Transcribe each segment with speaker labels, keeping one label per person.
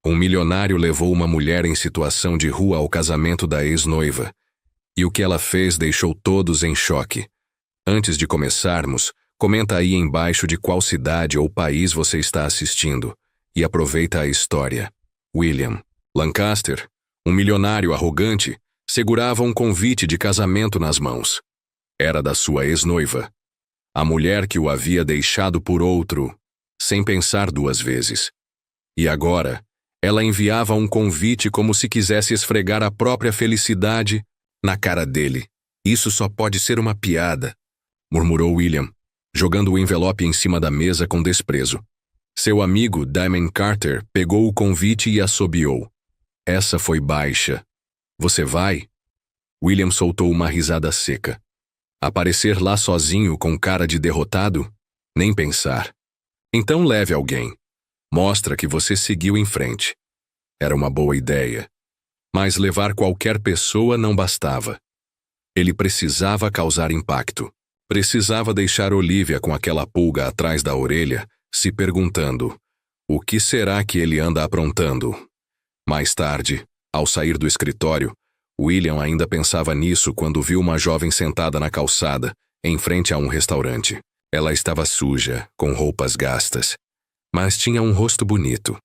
Speaker 1: Um milionário levou uma mulher em situação de rua ao casamento da ex-noiva, e o que ela fez deixou todos em choque. Antes de começarmos, comenta aí embaixo de qual cidade ou país você está assistindo, e aproveita a história. William Lancaster, um milionário arrogante, segurava um convite de casamento nas mãos. Era da sua ex-noiva, a mulher que o havia deixado por outro, sem pensar duas vezes. E agora, ela enviava um convite como se quisesse esfregar a própria felicidade na cara dele. Isso só pode ser uma piada, murmurou William, jogando o envelope em cima da mesa com desprezo. Seu amigo, Damon Carter, pegou o convite e assobiou. Essa foi baixa. Você vai? William soltou uma risada seca. Aparecer lá sozinho com cara de derrotado? Nem pensar. Então leve alguém. Mostra que você seguiu em frente. Era uma boa ideia. Mas levar qualquer pessoa não bastava. Ele precisava causar impacto. Precisava deixar Olivia com aquela pulga atrás da orelha, se perguntando: o que será que ele anda aprontando? Mais tarde, ao sair do escritório, William ainda pensava nisso quando viu uma jovem sentada na calçada, em frente a um restaurante. Ela estava suja, com roupas gastas, mas tinha um rosto bonito.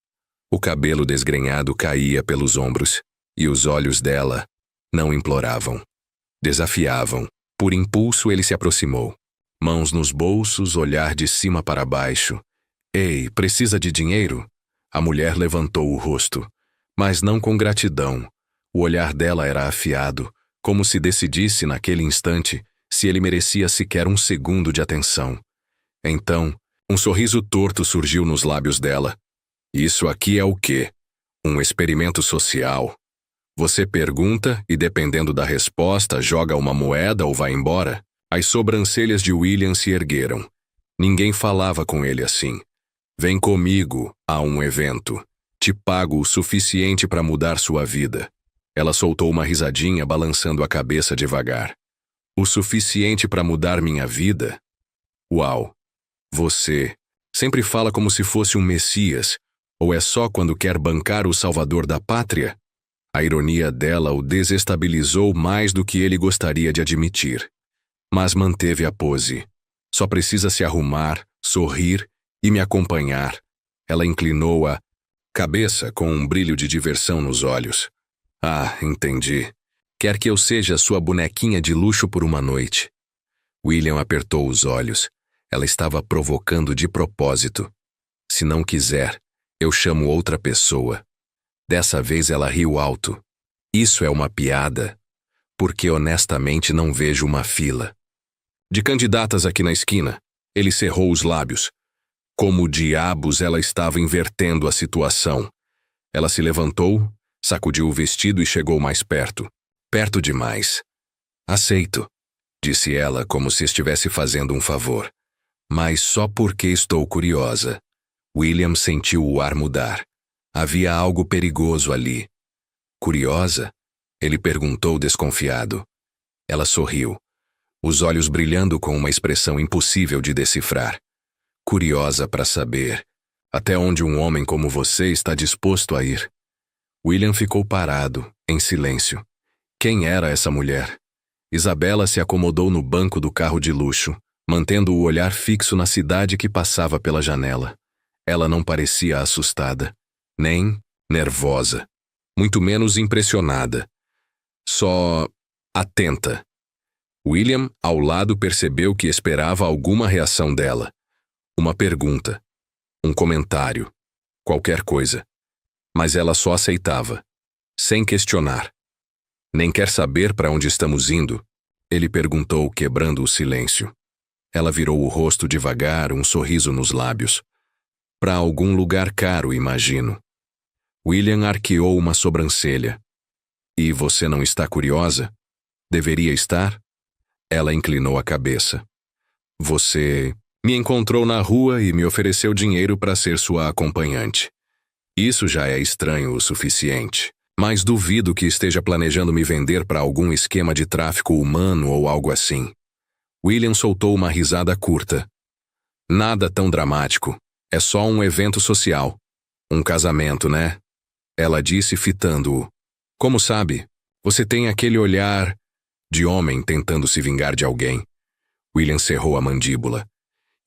Speaker 1: O cabelo desgrenhado caía pelos ombros, e os olhos dela não imploravam. Desafiavam. Por impulso ele se aproximou. Mãos nos bolsos, olhar de cima para baixo. Ei, precisa de dinheiro? A mulher levantou o rosto, mas não com gratidão. O olhar dela era afiado, como se decidisse naquele instante se ele merecia sequer um segundo de atenção. Então, um sorriso torto surgiu nos lábios dela. Isso aqui é o quê? Um experimento social. Você pergunta e, dependendo da resposta, joga uma moeda ou vai embora? As sobrancelhas de William se ergueram. Ninguém falava com ele assim. Vem comigo a um evento. Te pago o suficiente para mudar sua vida. Ela soltou uma risadinha, balançando a cabeça devagar. O suficiente para mudar minha vida? Uau! Você sempre fala como se fosse um messias, ou é só quando quer bancar o salvador da pátria? A ironia dela o desestabilizou mais do que ele gostaria de admitir. Mas manteve a pose. Só precisa se arrumar, sorrir e me acompanhar. Ela inclinou a cabeça com um brilho de diversão nos olhos. Ah, entendi. Quer que eu seja sua bonequinha de luxo por uma noite. William apertou os olhos. Ela estava provocando de propósito. Se não quiser, eu chamo outra pessoa. Dessa vez ela riu alto. Isso é uma piada, porque honestamente não vejo uma fila. De candidatas aqui na esquina, ele cerrou os lábios. Como diabos ela estava invertendo a situação. Ela se levantou, sacudiu o vestido e chegou mais perto. Perto demais. Aceito, disse ela como se estivesse fazendo um favor. Mas só porque estou curiosa. William sentiu o ar mudar. Havia algo perigoso ali. Curiosa? Ele perguntou desconfiado. Ela sorriu, os olhos brilhando com uma expressão impossível de decifrar. Curiosa para saber até onde um homem como você está disposto a ir. William ficou parado, em silêncio. Quem era essa mulher? Isabela se acomodou no banco do carro de luxo, mantendo o olhar fixo na cidade que passava pela janela. Ela não parecia assustada, nem nervosa, muito menos impressionada. Só atenta. William, ao lado, percebeu que esperava alguma reação dela. Uma pergunta, um comentário, qualquer coisa. Mas ela só aceitava, sem questionar. Nem quer saber para onde estamos indo? Ele perguntou, quebrando o silêncio. Ela virou o rosto devagar, um sorriso nos lábios. Para algum lugar caro, imagino. William arqueou uma sobrancelha. E você não está curiosa? Deveria estar? Ela inclinou a cabeça. Você me encontrou na rua e me ofereceu dinheiro para ser sua acompanhante. Isso já é estranho o suficiente. Mas duvido que esteja planejando me vender para algum esquema de tráfico humano ou algo assim. William soltou uma risada curta. Nada tão dramático. É só um evento social. Um casamento, né? Ela disse fitando-o. Como sabe? Você tem aquele olhar de homem tentando se vingar de alguém. William cerrou a mandíbula.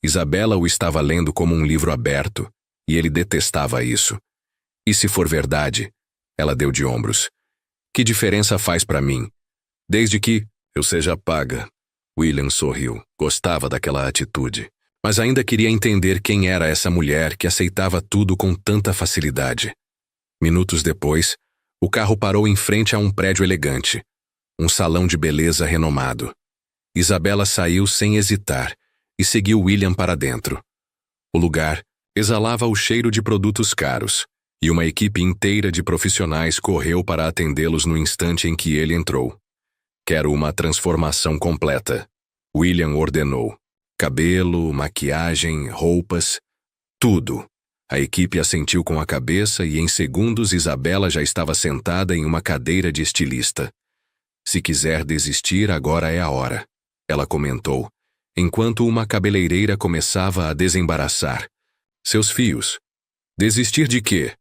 Speaker 1: Isabela o estava lendo como um livro aberto, e ele detestava isso. E se for verdade? Ela deu de ombros. Que diferença faz para mim? Desde que eu seja paga. William sorriu. Gostava daquela atitude. Mas ainda queria entender quem era essa mulher que aceitava tudo com tanta facilidade. Minutos depois, o carro parou em frente a um prédio elegante. Um salão de beleza renomado. Isabela saiu sem hesitar e seguiu William para dentro. O lugar exalava o cheiro de produtos caros, e uma equipe inteira de profissionais correu para atendê-los no instante em que ele entrou. Quero uma transformação completa. William ordenou. Cabelo, maquiagem, roupas, tudo. A equipe assentiu com a cabeça e em segundos Isabela já estava sentada em uma cadeira de estilista. Se quiser desistir, agora é a hora, ela comentou, enquanto uma cabeleireira começava a desembaraçar. Seus fios. Desistir de quê?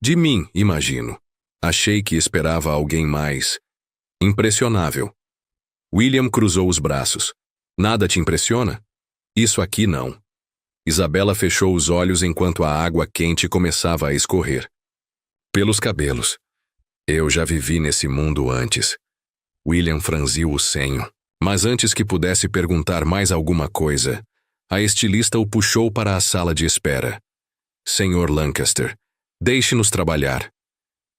Speaker 1: De mim, imagino. Achei que esperava alguém mais impressionável. William cruzou os braços. Nada te impressiona? Isso aqui não. Isabela fechou os olhos enquanto a água quente começava a escorrer. Pelos cabelos. Eu já vivi nesse mundo antes. William franziu o senho. Mas antes que pudesse perguntar mais alguma coisa, a estilista o puxou para a sala de espera. Senhor Lancaster, deixe-nos trabalhar.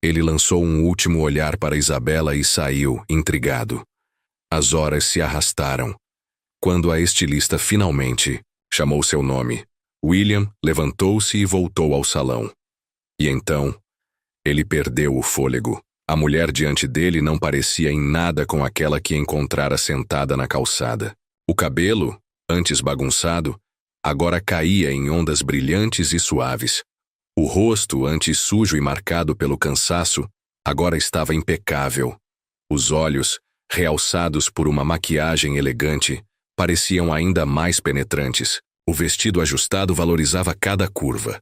Speaker 1: Ele lançou um último olhar para Isabela e saiu, intrigado. As horas se arrastaram. Quando a estilista finalmente chamou seu nome, William levantou-se e voltou ao salão. E então, ele perdeu o fôlego. A mulher diante dele não parecia em nada com aquela que encontrara sentada na calçada. O cabelo, antes bagunçado, agora caía em ondas brilhantes e suaves. O rosto, antes sujo e marcado pelo cansaço, agora estava impecável. Os olhos, realçados por uma maquiagem elegante, pareciam ainda mais penetrantes. O vestido ajustado valorizava cada curva,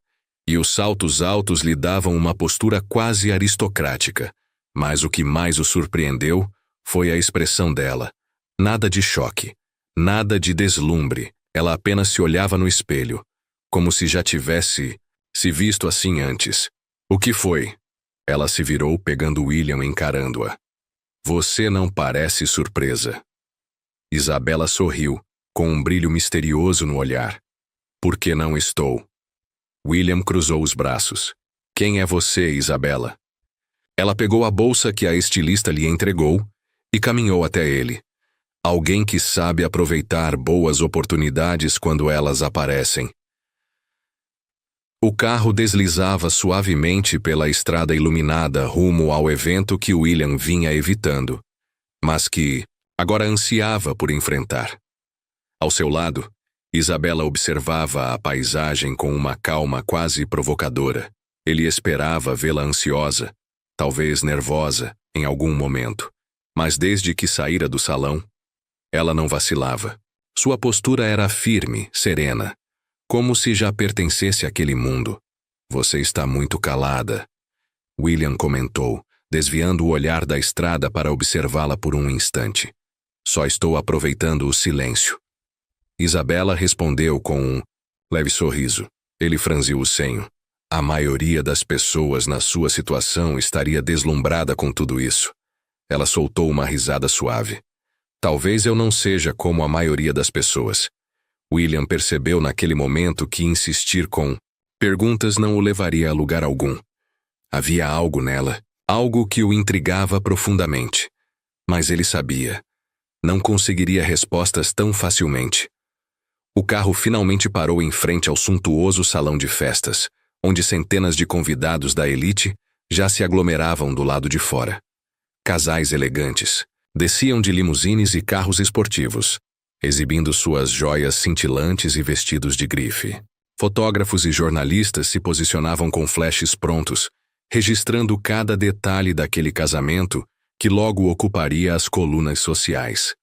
Speaker 1: e os saltos altos lhe davam uma postura quase aristocrática. Mas o que mais o surpreendeu foi a expressão dela. Nada de choque, nada de deslumbre. Ela apenas se olhava no espelho, como se já tivesse se visto assim antes. O que foi? Ela se virou pegando William encarando-a. Você não parece surpresa. Isabela sorriu, com um brilho misterioso no olhar. Por que não estou? William cruzou os braços. Quem é você, Isabela? Ela pegou a bolsa que a estilista lhe entregou e caminhou até ele. Alguém que sabe aproveitar boas oportunidades quando elas aparecem. O carro deslizava suavemente pela estrada iluminada rumo ao evento que William vinha evitando, mas que agora ansiava por enfrentar. Ao seu lado, Isabela observava a paisagem com uma calma quase provocadora. Ele esperava vê-la ansiosa, talvez nervosa, em algum momento. Mas desde que saíra do salão, ela não vacilava. Sua postura era firme, serena, como se já pertencesse àquele mundo. Você está muito calada, William comentou, desviando o olhar da estrada para observá-la por um instante. Só estou aproveitando o silêncio. Isabela respondeu com um leve sorriso. Ele franziu o senho. A maioria das pessoas na sua situação estaria deslumbrada com tudo isso. Ela soltou uma risada suave. Talvez eu não seja como a maioria das pessoas. William percebeu naquele momento que insistir com perguntas não o levaria a lugar algum. Havia algo nela, algo que o intrigava profundamente. Mas ele sabia. Não conseguiria respostas tão facilmente. O carro finalmente parou em frente ao suntuoso salão de festas, onde centenas de convidados da elite já se aglomeravam do lado de fora. Casais elegantes desciam de limusines e carros esportivos, exibindo suas joias cintilantes e vestidos de grife. Fotógrafos e jornalistas se posicionavam com flashes prontos, registrando cada detalhe daquele casamento que logo ocuparia as colunas sociais.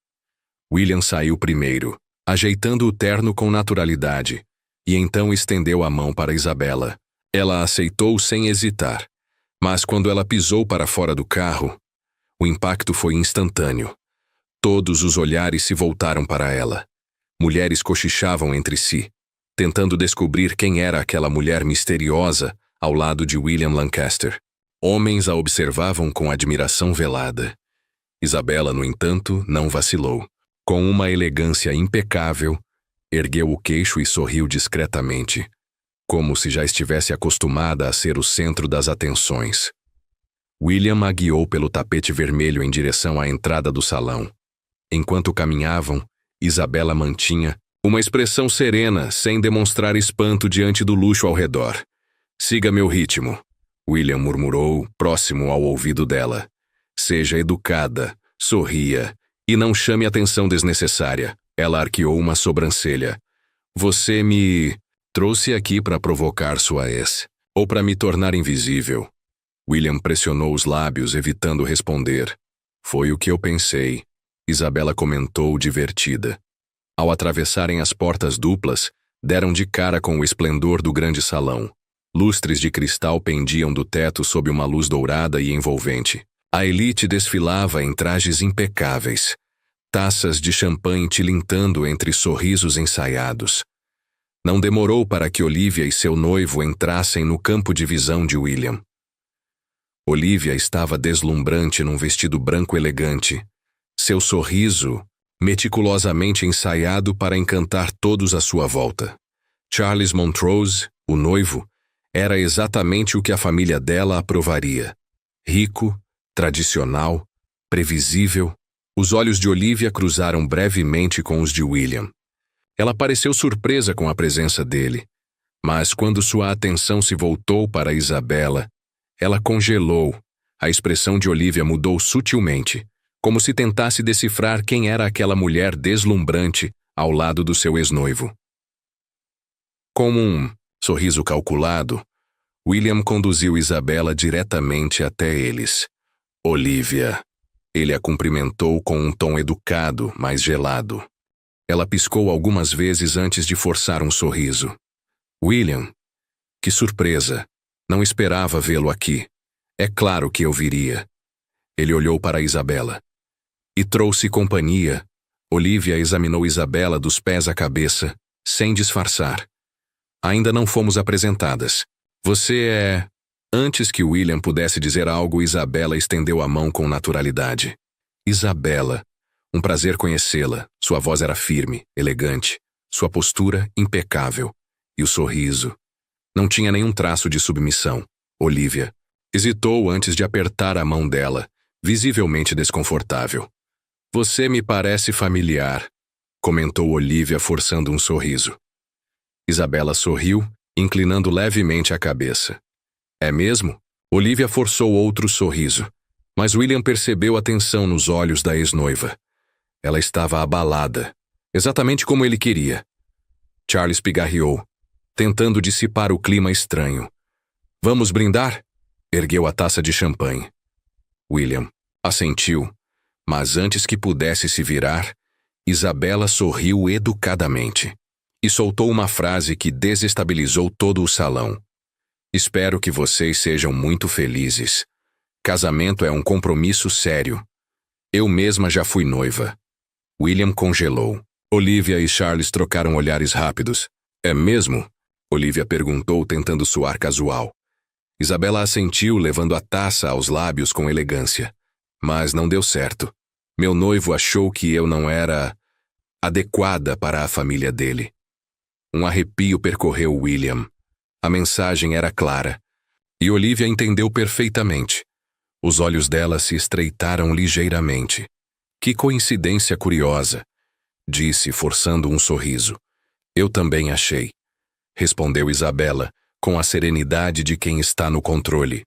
Speaker 1: William saiu primeiro, ajeitando o terno com naturalidade, e então estendeu a mão para Isabela. Ela aceitou sem hesitar. Mas quando ela pisou para fora do carro, o impacto foi instantâneo. Todos os olhares se voltaram para ela. Mulheres cochichavam entre si, tentando descobrir quem era aquela mulher misteriosa ao lado de William Lancaster. Homens a observavam com admiração velada. Isabela, no entanto, não vacilou. Com uma elegância impecável, ergueu o queixo e sorriu discretamente, como se já estivesse acostumada a ser o centro das atenções. William a guiou pelo tapete vermelho em direção à entrada do salão. Enquanto caminhavam, Isabela mantinha uma expressão serena, sem demonstrar espanto diante do luxo ao redor. "Siga meu ritmo", William murmurou, próximo ao ouvido dela. "Seja educada, sorria e não chame atenção desnecessária." Ela arqueou uma sobrancelha. "Você me trouxe aqui para provocar sua ex, ou para me tornar invisível?" William pressionou os lábios, evitando responder. "Foi o que eu pensei", Isabela comentou, divertida. Ao atravessarem as portas duplas, deram de cara com o esplendor do grande salão. Lustres de cristal pendiam do teto sob uma luz dourada e envolvente. A elite desfilava em trajes impecáveis, taças de champanhe tilintando entre sorrisos ensaiados. Não demorou para que Olivia e seu noivo entrassem no campo de visão de William. Olivia estava deslumbrante num vestido branco elegante, seu sorriso meticulosamente ensaiado para encantar todos à sua volta. Charles Montrose, o noivo, era exatamente o que a família dela aprovaria. Rico, tradicional, previsível. Os olhos de Olivia cruzaram brevemente com os de William. Ela pareceu surpresa com a presença dele, mas quando sua atenção se voltou para Isabela, ela congelou. A expressão de Olivia mudou sutilmente, como se tentasse decifrar quem era aquela mulher deslumbrante ao lado do seu ex-noivo. Com um sorriso calculado, William conduziu Isabela diretamente até eles. "Olivia." Ele a cumprimentou com um tom educado, mas gelado. Ela piscou algumas vezes antes de forçar um sorriso. "William, que surpresa. Não esperava vê-lo aqui. É claro que eu viria." Ele olhou para Isabela. "E trouxe companhia." Olivia examinou Isabela dos pés à cabeça, sem disfarçar. "Ainda não fomos apresentadas. Você é..." Antes que William pudesse dizer algo, Isabela estendeu a mão com naturalidade. "Isabela, um prazer conhecê-la." Sua voz era firme, elegante, sua postura impecável. E o sorriso. Não tinha nenhum traço de submissão. Olivia hesitou antes de apertar a mão dela, visivelmente desconfortável. "Você me parece familiar", comentou Olivia, forçando um sorriso. Isabela sorriu, inclinando levemente a cabeça. "É mesmo?" Olivia forçou outro sorriso, mas William percebeu a tensão nos olhos da ex-noiva. Ela estava abalada, exatamente como ele queria. Charles pigarreou, tentando dissipar o clima estranho. "Vamos brindar?" Ergueu a taça de champanhe. William assentiu, mas antes que pudesse se virar, Isabela sorriu educadamente e soltou uma frase que desestabilizou todo o salão. "Espero que vocês sejam muito felizes. Casamento é um compromisso sério. Eu mesma já fui noiva." William congelou. Olivia e Charles trocaram olhares rápidos. "É mesmo?" Olivia perguntou, tentando soar casual. Isabela assentiu, levando a taça aos lábios com elegância. "Mas não deu certo. Meu noivo achou que eu não era adequada para a família dele." Um arrepio percorreu William. A mensagem era clara, e Olivia entendeu perfeitamente. Os olhos dela se estreitaram ligeiramente. "Que coincidência curiosa", disse, forçando um sorriso. "Eu também achei", respondeu Isabela, com a serenidade de quem está no controle.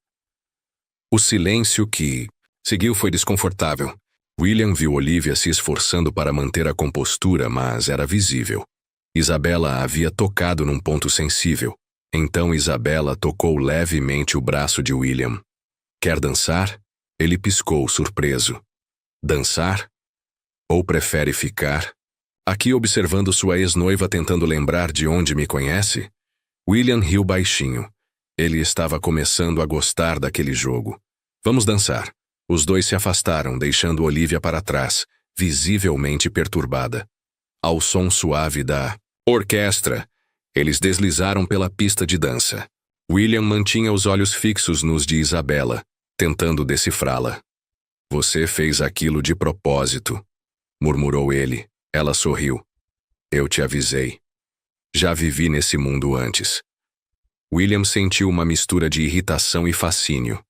Speaker 1: O silêncio que seguiu foi desconfortável. William viu Olivia se esforçando para manter a compostura, mas era visível. Isabela a havia tocado num ponto sensível. Então Isabela tocou levemente o braço de William. "Quer dançar?" Ele piscou, surpreso. "Dançar? Ou prefere ficar aqui observando sua ex-noiva tentando lembrar de onde me conhece?" William riu baixinho. Ele estava começando a gostar daquele jogo. Vamos dançar. Os dois se afastaram, deixando Olivia para trás, visivelmente perturbada. Ao som suave da orquestra, eles deslizaram pela pista de dança. William mantinha os olhos fixos nos de Isabela, tentando decifrá-la. Você fez aquilo de propósito, murmurou ele. Ela sorriu. Eu te avisei. Já vivi nesse mundo antes. William sentiu uma mistura de irritação e fascínio.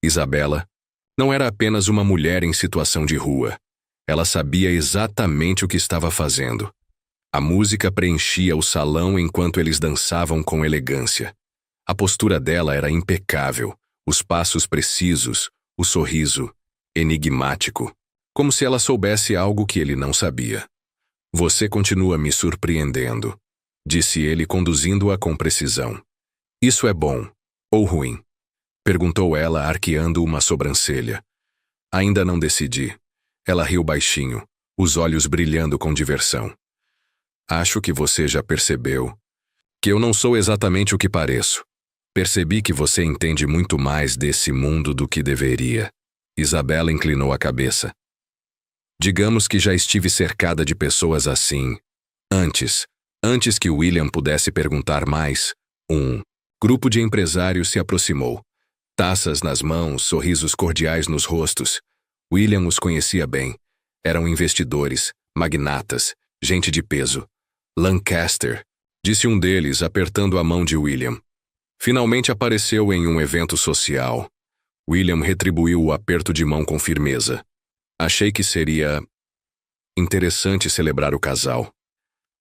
Speaker 1: Isabela não era apenas uma mulher em situação de rua. Ela sabia exatamente o que estava fazendo. A música preenchia o salão enquanto eles dançavam com elegância. A postura dela era impecável, os passos precisos, o sorriso enigmático, como se ela soubesse algo que ele não sabia. Você continua me surpreendendo, disse ele, conduzindo-a com precisão. Isso é bom ou ruim? Perguntou ela, arqueando uma sobrancelha. Ainda não decidi. Ela riu baixinho, os olhos brilhando com diversão. Acho que você já percebeu que eu não sou exatamente o que pareço. Percebi que você entende muito mais desse mundo do que deveria. Isabela inclinou a cabeça. Digamos que já estive cercada de pessoas assim. Antes que William pudesse perguntar mais, um grupo de empresários se aproximou. Taças nas mãos, sorrisos cordiais nos rostos. William os conhecia bem. Eram investidores, magnatas, gente de peso. Lancaster, disse um deles, apertando a mão de William. Finalmente apareceu em um evento social. William retribuiu o aperto de mão com firmeza. Achei que seria interessante celebrar o casal.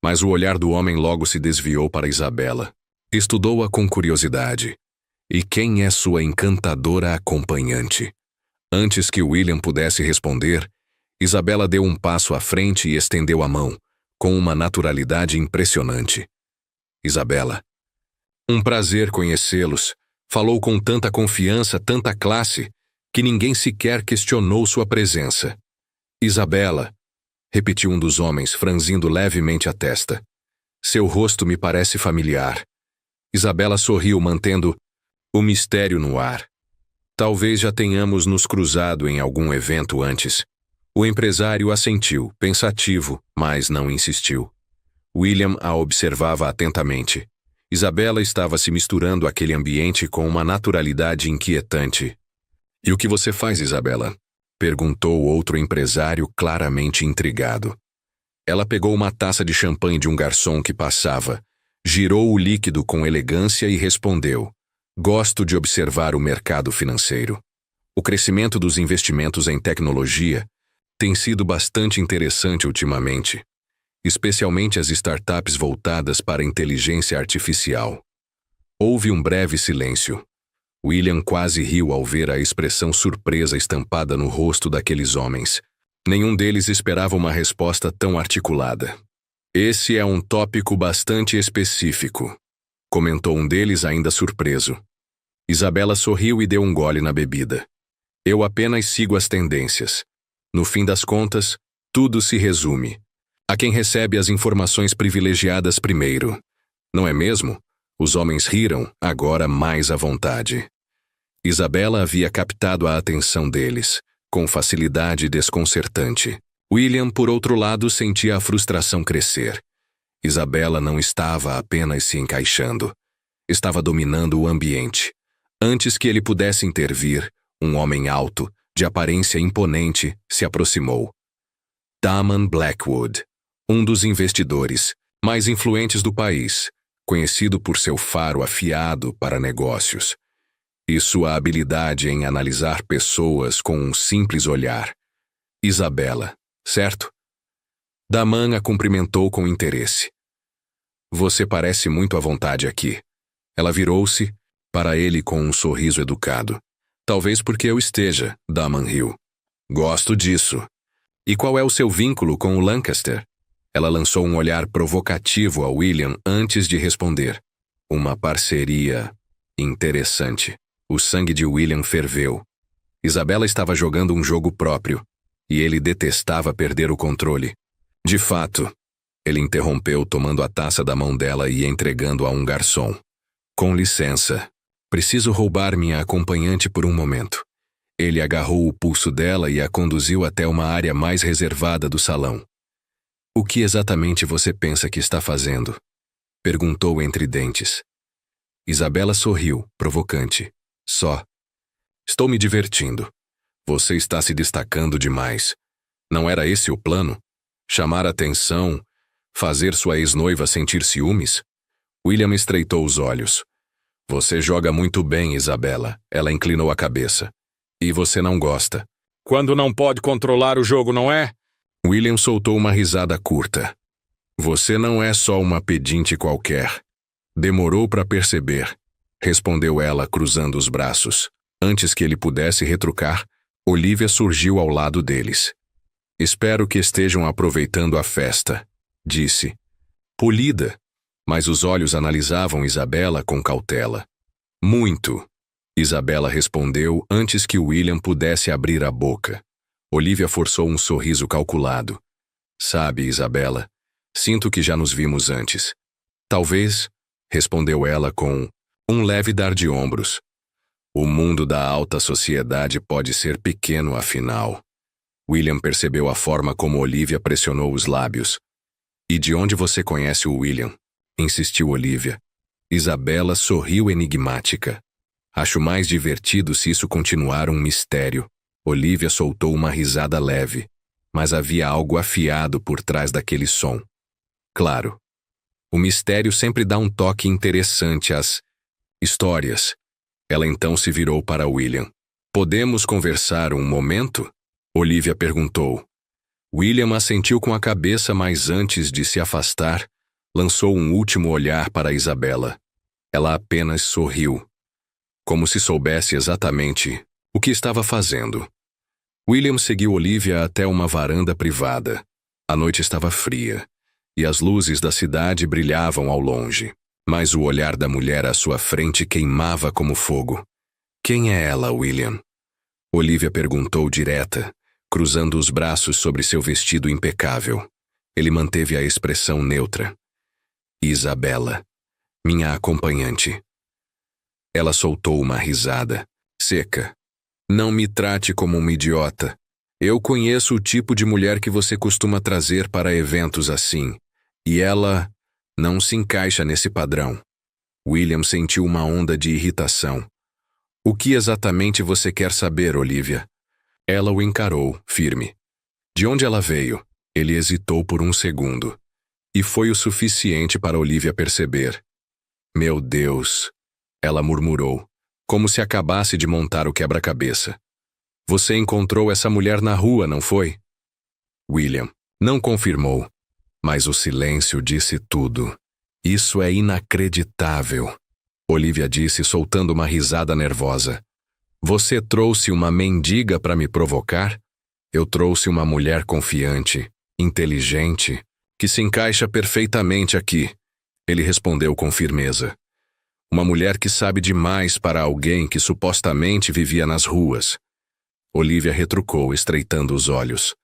Speaker 1: Mas o olhar do homem logo se desviou para Isabela. Estudou-a com curiosidade. E quem é sua encantadora acompanhante? Antes que William pudesse responder, Isabela deu um passo à frente e estendeu a mão, com uma naturalidade impressionante. Isabela. Um prazer conhecê-los. Falou com tanta confiança, tanta classe, que ninguém sequer questionou sua presença. Isabela, repetiu um dos homens, franzindo levemente a testa. Seu rosto me parece familiar. Isabela sorriu, mantendo o mistério no ar. Talvez já tenhamos nos cruzado em algum evento antes. O empresário assentiu, pensativo, mas não insistiu. William a observava atentamente. Isabela estava se misturando àquele ambiente com uma naturalidade inquietante. E o que você faz, Isabela? Perguntou outro empresário, claramente intrigado. Ela pegou uma taça de champanhe de um garçom que passava, girou o líquido com elegância e respondeu: Gosto de observar o mercado financeiro. O crescimento dos investimentos em tecnologia tem sido bastante interessante ultimamente, especialmente as startups voltadas para a inteligência artificial. Houve um breve silêncio. William quase riu ao ver a expressão surpresa estampada no rosto daqueles homens. Nenhum deles esperava uma resposta tão articulada. Esse é um tópico bastante específico, comentou um deles ainda surpreso. Isabela sorriu e deu um gole na bebida. Eu apenas sigo as tendências. No fim das contas, tudo se resume a quem recebe as informações privilegiadas primeiro. Não é mesmo? Os homens riram, agora mais à vontade. Isabela havia captado a atenção deles, com facilidade desconcertante. William, por outro lado, sentia a frustração crescer. Isabela não estava apenas se encaixando. Estava dominando o ambiente. Antes que ele pudesse intervir, um homem alto, de aparência imponente, se aproximou. Damon Blackwood, um dos investidores mais influentes do país, conhecido por seu faro afiado para negócios e sua habilidade em analisar pessoas com um simples olhar. Isabela, certo? Damon a cumprimentou com interesse. Você parece muito à vontade aqui. Ela virou-se para ele com um sorriso educado. Talvez porque eu esteja, Damon riu. Gosto disso. E qual é o seu vínculo com o Lancaster? Ela lançou um olhar provocativo a William antes de responder. Uma parceria interessante. O sangue de William ferveu. Isabela estava jogando um jogo próprio, e ele detestava perder o controle. De fato, ele interrompeu, tomando a taça da mão dela e entregando a um garçom. Com licença, Preciso roubar minha acompanhante por um momento. Ele agarrou o pulso dela e a conduziu até uma área mais reservada do salão. O que exatamente você pensa que está fazendo? Perguntou entre dentes. Isabela sorriu, provocante. Só. Estou me divertindo. Você está se destacando demais. Não era esse o plano? Chamar atenção? Fazer sua ex-noiva sentir ciúmes? William estreitou os olhos. Você joga muito bem, Isabela. Ela inclinou a cabeça. E você não gosta. Quando não pode controlar o jogo, não é? William soltou uma risada curta. Você não é só uma pedinte qualquer. Demorou para perceber, respondeu ela cruzando os braços. Antes que ele pudesse retrucar, Olivia surgiu ao lado deles. Espero que estejam aproveitando a festa, disse. Polida, mas os olhos analisavam Isabela com cautela. Muito, Isabela respondeu antes que William pudesse abrir a boca. Olivia forçou um sorriso calculado. Sabe, Isabela, sinto que já nos vimos antes. Talvez, respondeu ela com um leve dar de ombros. O mundo da alta sociedade pode ser pequeno, afinal. William percebeu a forma como Olivia pressionou os lábios. E de onde você conhece o William? Insistiu Olivia. Isabela sorriu enigmática. Acho mais divertido se isso continuar um mistério. Olivia soltou uma risada leve, mas havia algo afiado por trás daquele som. Claro. O mistério sempre dá um toque interessante às histórias. Ela então se virou para William. Podemos conversar um momento? Olivia perguntou. William assentiu com a cabeça, mas antes de se afastar, lançou um último olhar para Isabela. Ela apenas sorriu, como se soubesse exatamente o que estava fazendo. William seguiu Olivia até uma varanda privada. A noite estava fria, e as luzes da cidade brilhavam ao longe. Mas o olhar da mulher à sua frente queimava como fogo. Quem é ela, William? Olivia perguntou direta, cruzando os braços sobre seu vestido impecável. Ele manteve a expressão neutra. Isabela, minha acompanhante. Ela soltou uma risada, seca. Não me trate como uma idiota. Eu conheço o tipo de mulher que você costuma trazer para eventos assim. E ela não se encaixa nesse padrão. William sentiu uma onda de irritação. O que exatamente você quer saber, Olivia? Ela o encarou, firme. De onde ela veio? Ele hesitou por um segundo. E foi o suficiente para Olivia perceber. Meu Deus, ela murmurou, como se acabasse de montar o quebra-cabeça. Você encontrou essa mulher na rua, não foi? William não confirmou. Mas o silêncio disse tudo. Isso é inacreditável, Olivia disse, soltando uma risada nervosa. Você trouxe uma mendiga para me provocar? Eu trouxe uma mulher confiante, inteligente, que se encaixa perfeitamente aqui, ele respondeu com firmeza. Uma mulher que sabe demais para alguém que supostamente vivia nas ruas. Olivia retrucou, estreitando os olhos.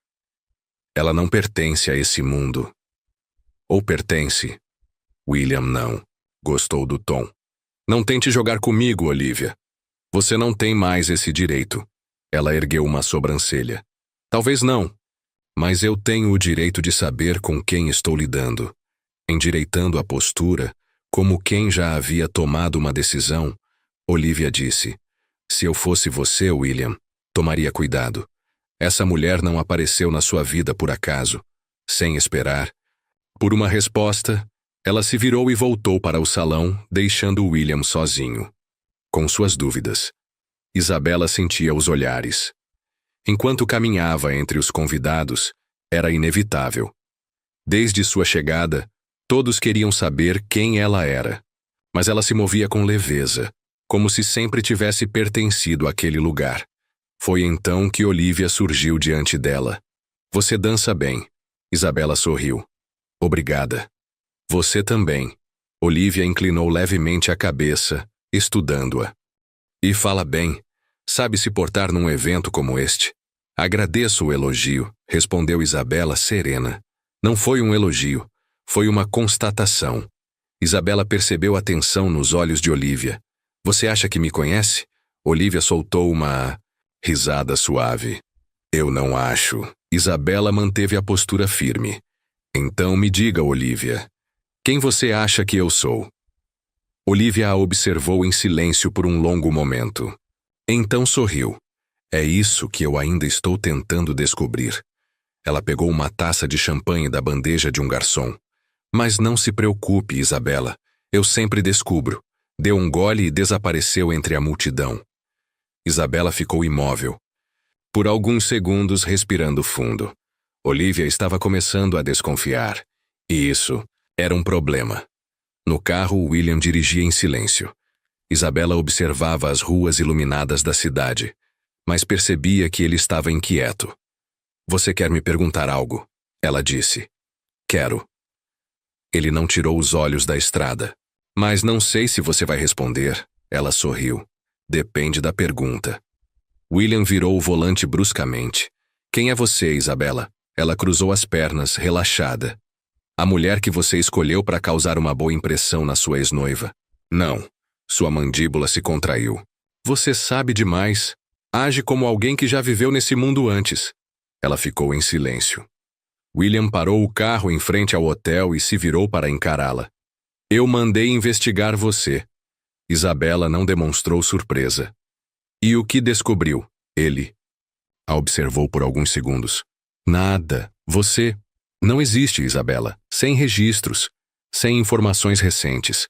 Speaker 1: Ela não pertence a esse mundo. Ou pertence? William não. Gostou do tom. Não tente jogar comigo, Olivia. Você não tem mais esse direito. Ela ergueu uma sobrancelha. Talvez não. Mas eu tenho o direito de saber com quem estou lidando. Endireitando a postura, como quem já havia tomado uma decisão, Olivia disse. Se eu fosse você, William, tomaria cuidado. Essa mulher não apareceu na sua vida por acaso, sem esperar. Por uma resposta, ela se virou e voltou para o salão, deixando William sozinho, com suas dúvidas. Isabela sentia os olhares. Enquanto caminhava entre os convidados, era inevitável. Desde sua chegada, todos queriam saber quem ela era, mas ela se movia com leveza, como se sempre tivesse pertencido àquele lugar. Foi então que Olivia surgiu diante dela. Você dança bem. Isabela sorriu. Obrigada. Você também. Olivia inclinou levemente a cabeça, estudando-a. E fala bem. Sabe se portar num evento como este? Agradeço o elogio, respondeu Isabela serena. Não foi um elogio, foi uma constatação. Isabela percebeu a tensão nos olhos de Olivia. Você acha que me conhece? Olivia soltou uma risada suave. Eu não acho. Isabela manteve a postura firme. Então me diga, Olivia, quem você acha que eu sou? Olivia a observou em silêncio por um longo momento. Então sorriu. É isso que eu ainda estou tentando descobrir. Ela pegou uma taça de champanhe da bandeja de um garçom. Mas não se preocupe, Isabela. Eu sempre descubro. Deu um gole e desapareceu entre a multidão. Isabela ficou imóvel. Por alguns segundos respirando fundo. Olivia estava começando a desconfiar. E isso era um problema. No carro, William dirigia em silêncio. Isabela observava as ruas iluminadas da cidade, mas percebia que ele estava inquieto. Você quer me perguntar algo? Ela disse. Quero. Ele não tirou os olhos da estrada. Mas não sei se você vai responder. Ela sorriu. Depende da pergunta. William virou o volante bruscamente. Quem é você, Isabela? Ela cruzou as pernas, relaxada. A mulher que você escolheu para causar uma boa impressão na sua ex-noiva. Não. Sua mandíbula se contraiu. Você sabe demais. Age como alguém que já viveu nesse mundo antes. Ela ficou em silêncio. William parou o carro em frente ao hotel e se virou para encará-la. Eu mandei investigar você. Isabela não demonstrou surpresa. E o que descobriu? Ele a observou por alguns segundos. Nada. Você... Não existe, Isabela. Sem registros. Sem informações recentes.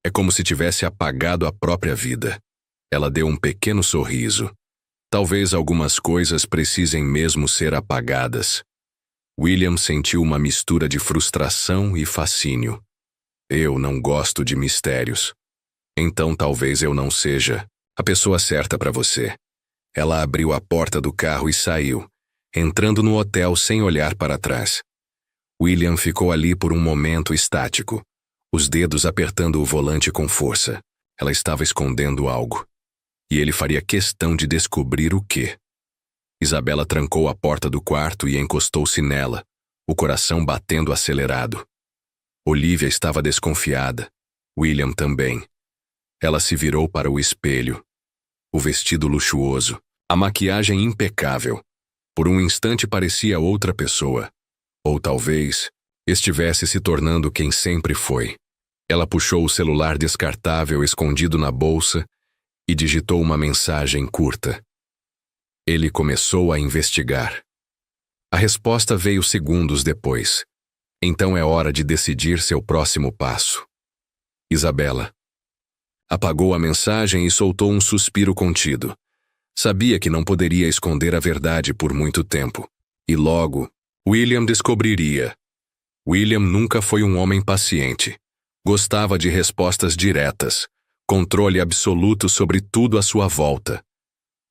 Speaker 1: É como se tivesse apagado a própria vida. Ela deu um pequeno sorriso. Talvez algumas coisas precisem mesmo ser apagadas. William sentiu uma mistura de frustração e fascínio. Eu não gosto de mistérios. Então talvez eu não seja a pessoa certa para você. Ela abriu a porta do carro e saiu, entrando no hotel sem olhar para trás. William ficou ali por um momento estático, os dedos apertando o volante com força. Ela estava escondendo algo. E ele faria questão de descobrir o quê. Isabela trancou a porta do quarto e encostou-se nela, o coração batendo acelerado. Olivia estava desconfiada. William também. Ela se virou para o espelho. O vestido luxuoso, a maquiagem impecável. Por um instante parecia outra pessoa. Ou talvez estivesse se tornando quem sempre foi. Ela puxou o celular descartável escondido na bolsa e digitou uma mensagem curta. Ele começou a investigar. A resposta veio segundos depois. Então é hora de decidir seu próximo passo. Isabela. Apagou a mensagem e soltou um suspiro contido. Sabia que não poderia esconder a verdade por muito tempo. E logo, William descobriria. William nunca foi um homem paciente. Gostava de respostas diretas, controle absoluto sobre tudo à sua volta.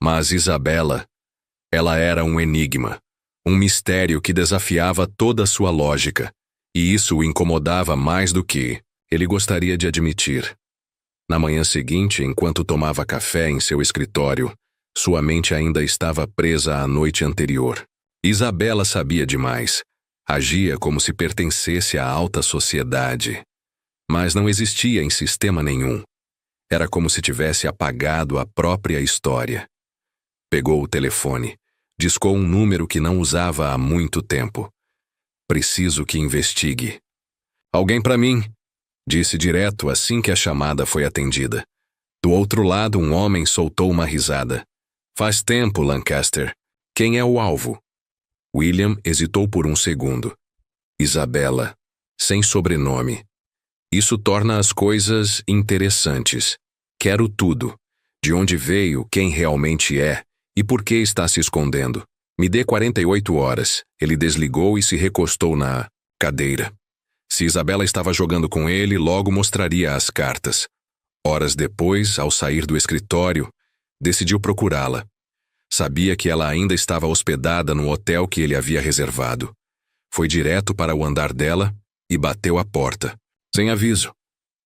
Speaker 1: Mas Isabela, ela era um enigma, um mistério que desafiava toda a sua lógica, e isso o incomodava mais do que ele gostaria de admitir. Na manhã seguinte, enquanto tomava café em seu escritório, sua mente ainda estava presa à noite anterior. Isabela sabia demais. Agia como se pertencesse à alta sociedade. Mas não existia em sistema nenhum. Era como se tivesse apagado a própria história. Pegou o telefone. Discou um número que não usava há muito tempo. Preciso que investigue. Alguém para mim, disse direto assim que a chamada foi atendida. Do outro lado, um homem soltou uma risada. Faz tempo, Lancaster. Quem é o alvo? William hesitou por um segundo. Isabela, sem sobrenome. Isso torna as coisas interessantes. Quero tudo. De onde veio, quem realmente é e por que está se escondendo. Me dê 48 horas. Ele desligou e se recostou na cadeira. Se Isabela estava jogando com ele, logo mostraria as cartas. Horas depois, ao sair do escritório, decidiu procurá-la. Sabia que ela ainda estava hospedada no hotel que ele havia reservado. Foi direto para o andar dela e bateu a porta, sem aviso.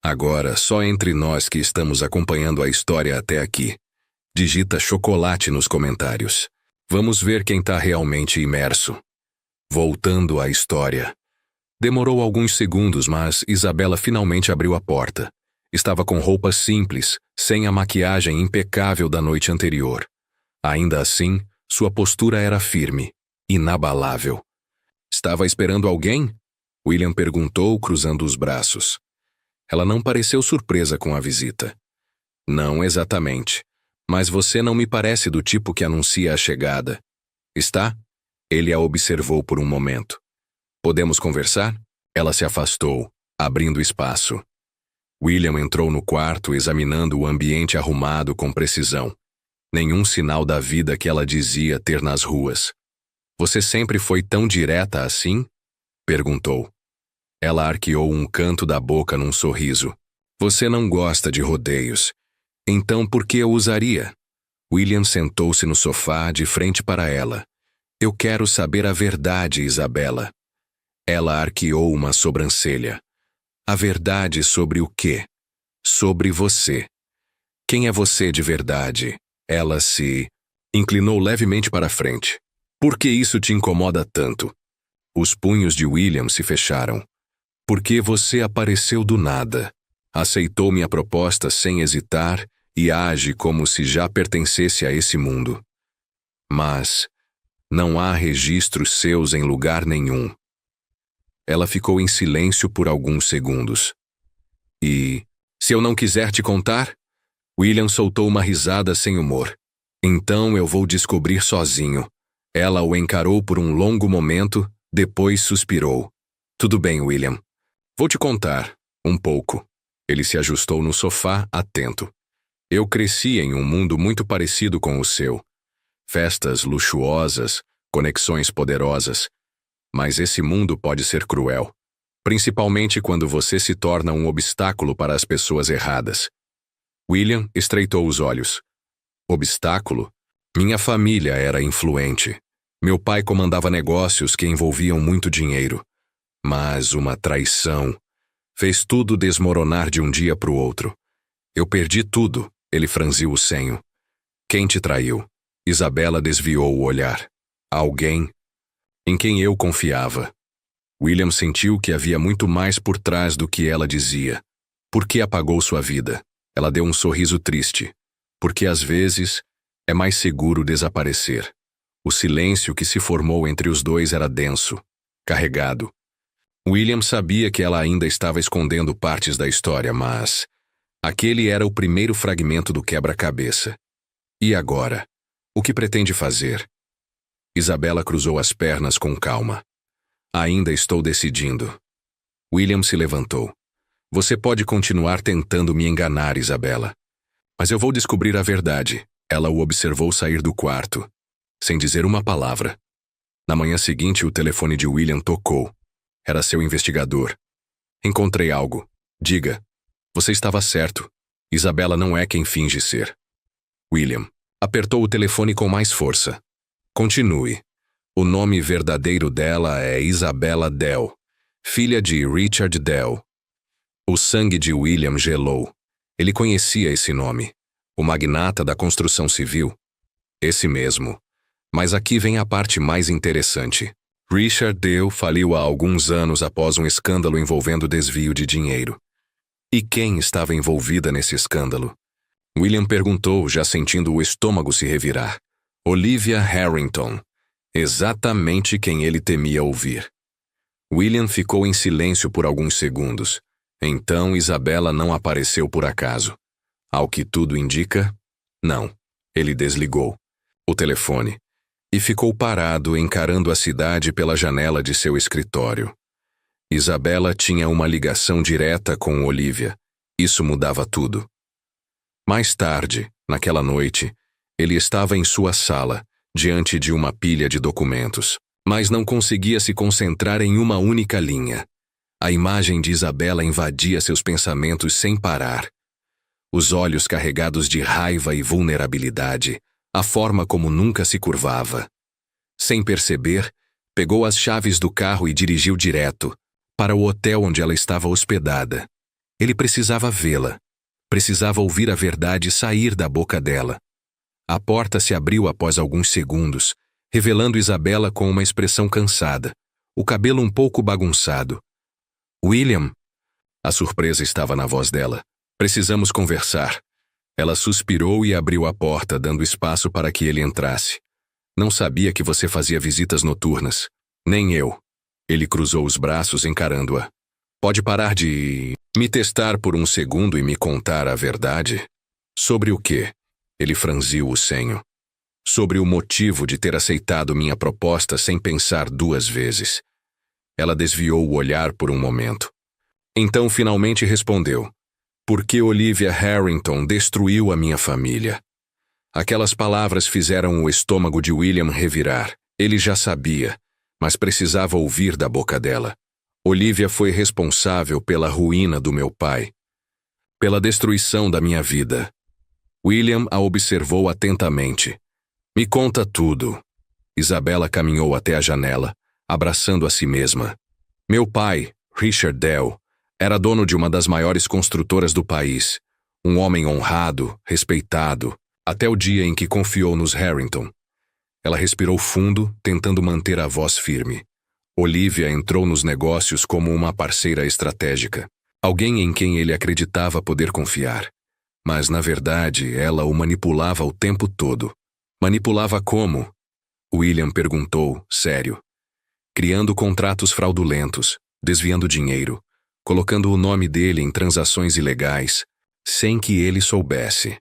Speaker 1: Agora, só entre nós que estamos acompanhando a história até aqui. Digita chocolate nos comentários. Vamos ver quem está realmente imerso. Voltando à história. Demorou alguns segundos, mas Isabela finalmente abriu a porta. Estava com roupas simples, sem a maquiagem impecável da noite anterior. Ainda assim, sua postura era firme, inabalável. Estava esperando alguém? William perguntou, cruzando os braços. Ela não pareceu surpresa com a visita. Não exatamente. Mas você não me parece do tipo que anuncia a chegada. Está? Ele a observou por um momento. Podemos conversar? Ela se afastou, abrindo espaço. William entrou no quarto, examinando o ambiente arrumado com precisão. Nenhum sinal da vida que ela dizia ter nas ruas. Você sempre foi tão direta assim? Perguntou. Ela arqueou um canto da boca num sorriso. Você não gosta de rodeios. Então por que eu usaria? William sentou-se no sofá de frente para ela. Eu quero saber a verdade, Isabela. Ela arqueou uma sobrancelha. A verdade sobre o quê? Sobre você. Quem é você de verdade? Ela se inclinou levemente para frente. Por que isso te incomoda tanto? Os punhos de William se fecharam. Porque você apareceu do nada. Aceitou minha proposta sem hesitar e age como se já pertencesse a esse mundo. Mas não há registros seus em lugar nenhum. Ela ficou em silêncio por alguns segundos. E, se eu não quiser te contar? William soltou uma risada sem humor. Então eu vou descobrir sozinho. Ela o encarou por um longo momento, depois suspirou. Tudo bem, William. Vou te contar, um pouco. Ele se ajustou no sofá, atento. Eu cresci em um mundo muito parecido com o seu. Festas luxuosas, conexões poderosas. Mas esse mundo pode ser cruel. Principalmente quando você se torna um obstáculo para as pessoas erradas. William estreitou os olhos. Obstáculo? Minha família era influente. Meu pai comandava negócios que envolviam muito dinheiro. Mas uma traição fez tudo desmoronar de um dia para o outro. Eu perdi tudo, ele franziu o senho. Quem te traiu? Isabela desviou o olhar. Alguém em quem eu confiava. William sentiu que havia muito mais por trás do que ela dizia. Por que apagou sua vida? Ela deu um sorriso triste. Porque às vezes é mais seguro desaparecer. O silêncio que se formou entre os dois era denso, carregado. William sabia que ela ainda estava escondendo partes da história, mas aquele era o primeiro fragmento do quebra-cabeça. E agora? O que pretende fazer? Isabela cruzou as pernas com calma. Ainda estou decidindo. William se levantou. Você pode continuar tentando me enganar, Isabela. Mas eu vou descobrir a verdade. Ela o observou sair do quarto, sem dizer uma palavra. Na manhã seguinte, o telefone de William tocou. Era seu investigador. Encontrei algo. Diga. Você estava certo. Isabela não é quem finge ser. William apertou o telefone com mais força. Continue. O nome verdadeiro dela é Isabela Dell, filha de Richard Dell. O sangue de William gelou. Ele conhecia esse nome. O magnata da construção civil. Esse mesmo. Mas aqui vem a parte mais interessante. Richard Dell faliu há alguns anos após um escândalo envolvendo desvio de dinheiro. E quem estava envolvida nesse escândalo? William perguntou, já sentindo o estômago se revirar. Olivia Harrington. Exatamente quem ele temia ouvir. William ficou em silêncio por alguns segundos. Então Isabela não apareceu por acaso. Ao que tudo indica, não. Ele desligou o telefone e ficou parado encarando a cidade pela janela de seu escritório. Isabela tinha uma ligação direta com Olivia. Isso mudava tudo. Mais tarde, naquela noite, ele estava em sua sala, diante de uma pilha de documentos, mas não conseguia se concentrar em uma única linha. A imagem de Isabela invadia seus pensamentos sem parar. Os olhos carregados de raiva e vulnerabilidade, a forma como nunca se curvava. Sem perceber, pegou as chaves do carro e dirigiu direto para o hotel onde ela estava hospedada. Ele precisava vê-la. Precisava ouvir a verdade sair da boca dela. A porta se abriu após alguns segundos, revelando Isabela com uma expressão cansada, o cabelo um pouco bagunçado. William? A surpresa estava na voz dela. Precisamos conversar. Ela suspirou e abriu a porta, dando espaço para que ele entrasse. Não sabia que você fazia visitas noturnas. Nem eu. Ele cruzou os braços encarando-a. Pode parar de me testar por um segundo e me contar a verdade? Sobre o quê? Ele franziu o senho. Sobre o motivo de ter aceitado minha proposta sem pensar duas vezes. Ela desviou o olhar por um momento. Então finalmente respondeu. Porque Olivia Harrington destruiu a minha família. Aquelas palavras fizeram o estômago de William revirar. Ele já sabia, mas precisava ouvir da boca dela. Olivia foi responsável pela ruína do meu pai. Pela destruição da minha vida. William a observou atentamente. Me conta tudo. Isabela caminhou até a janela, abraçando a si mesma. Meu pai, Richard Dell, era dono de uma das maiores construtoras do país. Um homem honrado, respeitado, até o dia em que confiou nos Harrington. Ela respirou fundo, tentando manter a voz firme. Olivia entrou nos negócios como uma parceira estratégica. Alguém em quem ele acreditava poder confiar. Mas, na verdade, ela o manipulava o tempo todo. Manipulava como? William perguntou, sério. Criando contratos fraudulentos, desviando dinheiro, colocando o nome dele em transações ilegais, sem que ele soubesse.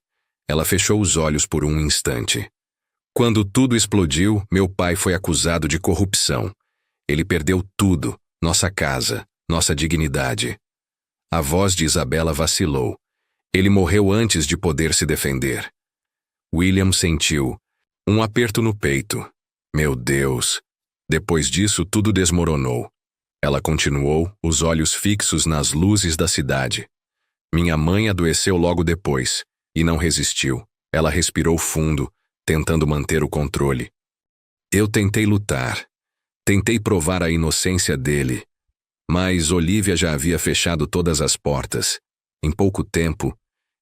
Speaker 1: Ela fechou os olhos por um instante. Quando tudo explodiu, meu pai foi acusado de corrupção. Ele perdeu tudo, nossa casa, nossa dignidade. A voz de Isabela vacilou. Ele morreu antes de poder se defender. William sentiu um aperto no peito. Meu Deus! Depois disso, tudo desmoronou. Ela continuou, os olhos fixos nas luzes da cidade. Minha mãe adoeceu logo depois, e não resistiu. Ela respirou fundo, tentando manter o controle. Eu tentei lutar. Tentei provar a inocência dele. Mas Olivia já havia fechado todas as portas. Em pouco tempo,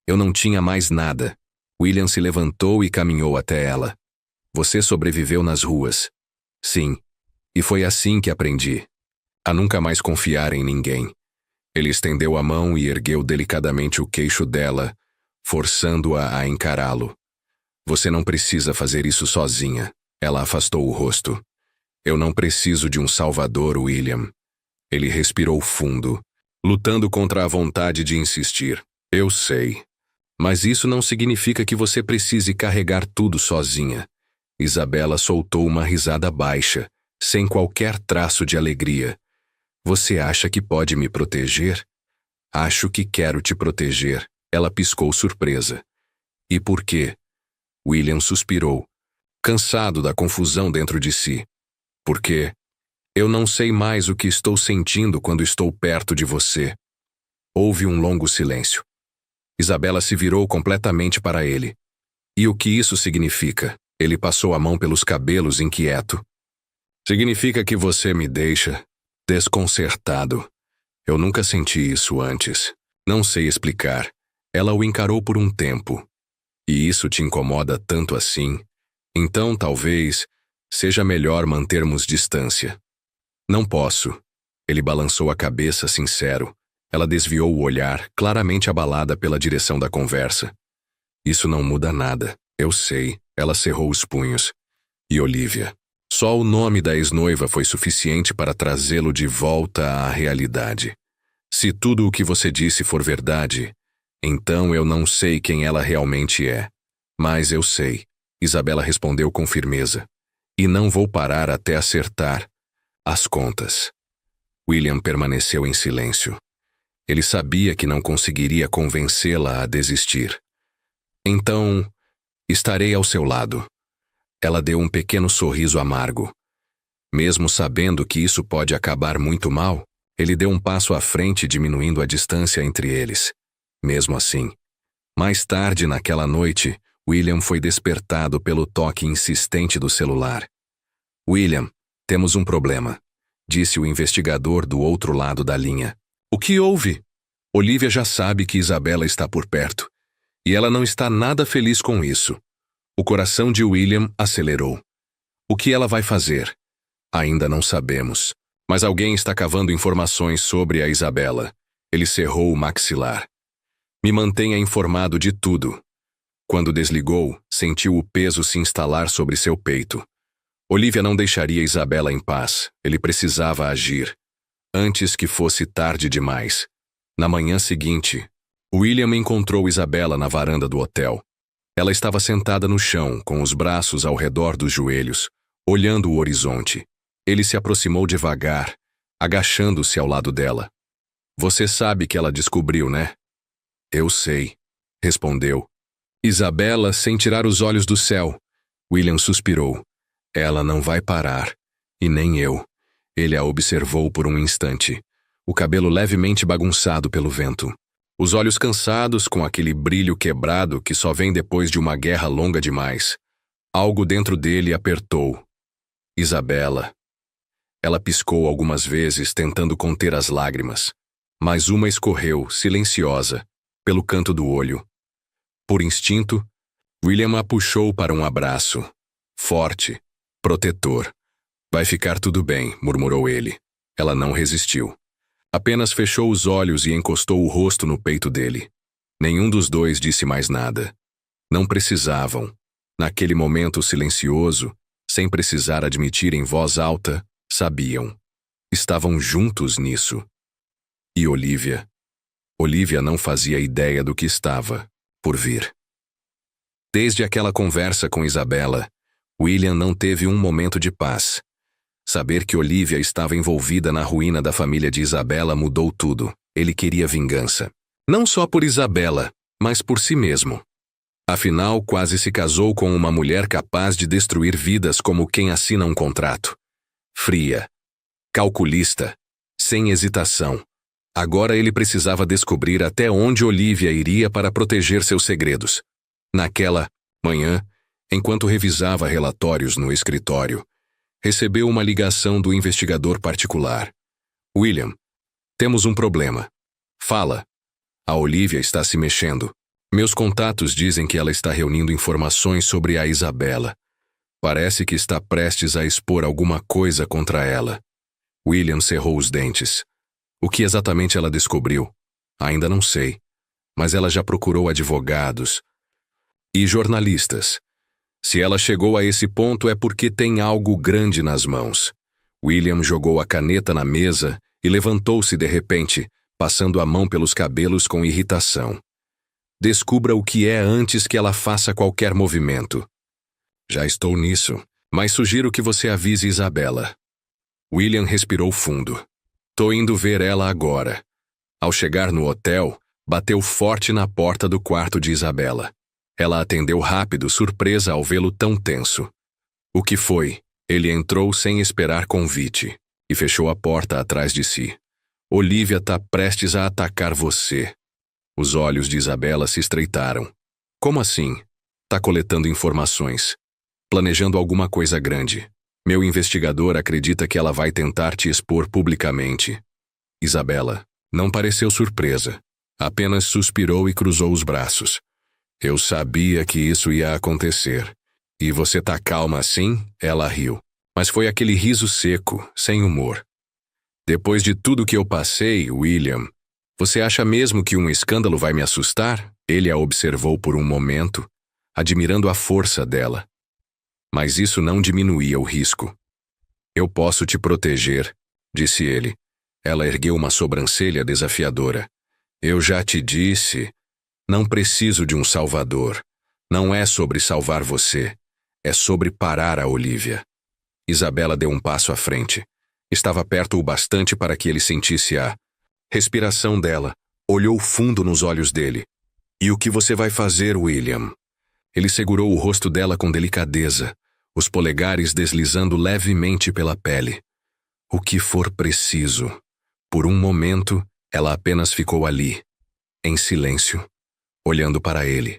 Speaker 1: eu não tinha mais nada. William se levantou e caminhou até ela. Você sobreviveu nas ruas. Sim. E foi assim que aprendi. A nunca mais confiar em ninguém. Ele estendeu a mão e ergueu delicadamente o queixo dela, forçando-a a encará-lo. Você não precisa fazer isso sozinha. Ela afastou o rosto. Eu não preciso de um salvador, William. Ele respirou fundo, lutando contra a vontade de insistir. Eu sei. Mas isso não significa que você precise carregar tudo sozinha. Isabela soltou uma risada baixa, sem qualquer traço de alegria. Você acha que pode me proteger? Acho que quero te proteger. Ela piscou surpresa. E por quê? William suspirou, cansado da confusão dentro de si. Porque eu não sei mais o que estou sentindo quando estou perto de você. Houve um longo silêncio. Isabela se virou completamente para ele. E o que isso significa? Ele passou a mão pelos cabelos inquieto. Significa que você me deixa desconcertado. Eu nunca senti isso antes. Não sei explicar. Ela o encarou por um tempo. E isso te incomoda tanto assim? Então, talvez, seja melhor mantermos distância. Não posso. Ele balançou a cabeça, sincero. Ela desviou o olhar, claramente abalada pela direção da conversa. Isso não muda nada. Eu sei. Ela cerrou os punhos. E Olivia? Só o nome da ex-noiva foi suficiente para trazê-lo de volta à realidade. Se tudo o que você disse for verdade, então eu não sei quem ela realmente é. Mas eu sei. Isabela respondeu com firmeza. E não vou parar até acertar as contas. William permaneceu em silêncio. Ele sabia que não conseguiria convencê-la a desistir. Então, estarei ao seu lado. Ela deu um pequeno sorriso amargo. Mesmo sabendo que isso pode acabar muito mal, ele deu um passo à frente, diminuindo a distância entre eles. Mesmo assim, mais tarde naquela noite, William foi despertado pelo toque insistente do celular. William, temos um problema, disse o investigador do outro lado da linha. O que houve? Olivia já sabe que Isabela está por perto, e ela não está nada feliz com isso. O coração de William acelerou. O que ela vai fazer? Ainda não sabemos, mas alguém está cavando informações sobre a Isabela. Ele cerrou o maxilar. Me mantenha informado de tudo. Quando desligou, sentiu o peso se instalar sobre seu peito. Olivia não deixaria Isabela em paz. Ele precisava agir. Antes que fosse tarde demais. Na manhã seguinte, William encontrou Isabela na varanda do hotel. Ela estava sentada no chão, com os braços ao redor dos joelhos, olhando o horizonte. Ele se aproximou devagar, agachando-se ao lado dela. Você sabe que ela descobriu, né? Eu sei, respondeu. Isabela, sem tirar os olhos do céu. William suspirou. Ela não vai parar. E nem eu. Ele a observou por um instante. O cabelo levemente bagunçado pelo vento. Os olhos cansados com aquele brilho quebrado que só vem depois de uma guerra longa demais. Algo dentro dele apertou. Isabela. Ela piscou algumas vezes tentando conter as lágrimas. Mas uma escorreu, silenciosa, pelo canto do olho. Por instinto, William a puxou para um abraço. Forte, protetor. Vai ficar tudo bem, murmurou ele. Ela não resistiu. Apenas fechou os olhos e encostou o rosto no peito dele. Nenhum dos dois disse mais nada. Não precisavam. Naquele momento silencioso, sem precisar admitir em voz alta, sabiam. Estavam juntos nisso. E Olivia? Olivia não fazia ideia do que estava por vir. Desde aquela conversa com Isabela, William não teve um momento de paz. Saber que Olivia estava envolvida na ruína da família de Isabela mudou tudo. Ele queria vingança. Não só por Isabela, mas por si mesmo. Afinal, quase se casou com uma mulher capaz de destruir vidas como quem assina um contrato. Fria. Calculista. Sem hesitação. Agora ele precisava descobrir até onde Olivia iria para proteger seus segredos. Naquela manhã, enquanto revisava relatórios no escritório, recebeu uma ligação do investigador particular. William, temos um problema. Fala. A Olivia está se mexendo. Meus contatos dizem que ela está reunindo informações sobre a Isabela. Parece que está prestes a expor alguma coisa contra ela. William cerrou os dentes. O que exatamente ela descobriu? Ainda não sei. Mas ela já procurou advogados e jornalistas. Se ela chegou a esse ponto é porque tem algo grande nas mãos. William jogou a caneta na mesa e levantou-se de repente, passando a mão pelos cabelos com irritação. Descubra o que é antes que ela faça qualquer movimento. Já estou nisso, mas sugiro que você avise Isabela. William respirou fundo. Tô indo ver ela agora. Ao chegar no hotel, bateu forte na porta do quarto de Isabela. Ela atendeu rápido, surpresa ao vê-lo tão tenso. O que foi? Ele entrou sem esperar convite e fechou a porta atrás de si. Olivia tá prestes a atacar você. Os olhos de Isabela se estreitaram. Como assim? Tá coletando informações. Planejando alguma coisa grande. Meu investigador acredita que ela vai tentar te expor publicamente. Isabela não pareceu surpresa. Apenas suspirou e cruzou os braços. Eu sabia que isso ia acontecer. E você tá calma assim? Ela riu. Mas foi aquele riso seco, sem humor. Depois de tudo que eu passei, William, você acha mesmo que um escândalo vai me assustar? Ele a observou por um momento, admirando a força dela. Mas isso não diminuía o risco. Eu posso te proteger, disse ele. Ela ergueu uma sobrancelha desafiadora. Eu já te disse, não preciso de um salvador. Não é sobre salvar você. É sobre parar a Olivia. Isabela deu um passo à frente. Estava perto o bastante para que ele sentisse a respiração dela. Olhou fundo nos olhos dele. E o que você vai fazer, William? Ele segurou o rosto dela com delicadeza, os polegares deslizando levemente pela pele. O que for preciso. Por um momento, ela apenas ficou ali, em silêncio, olhando para ele.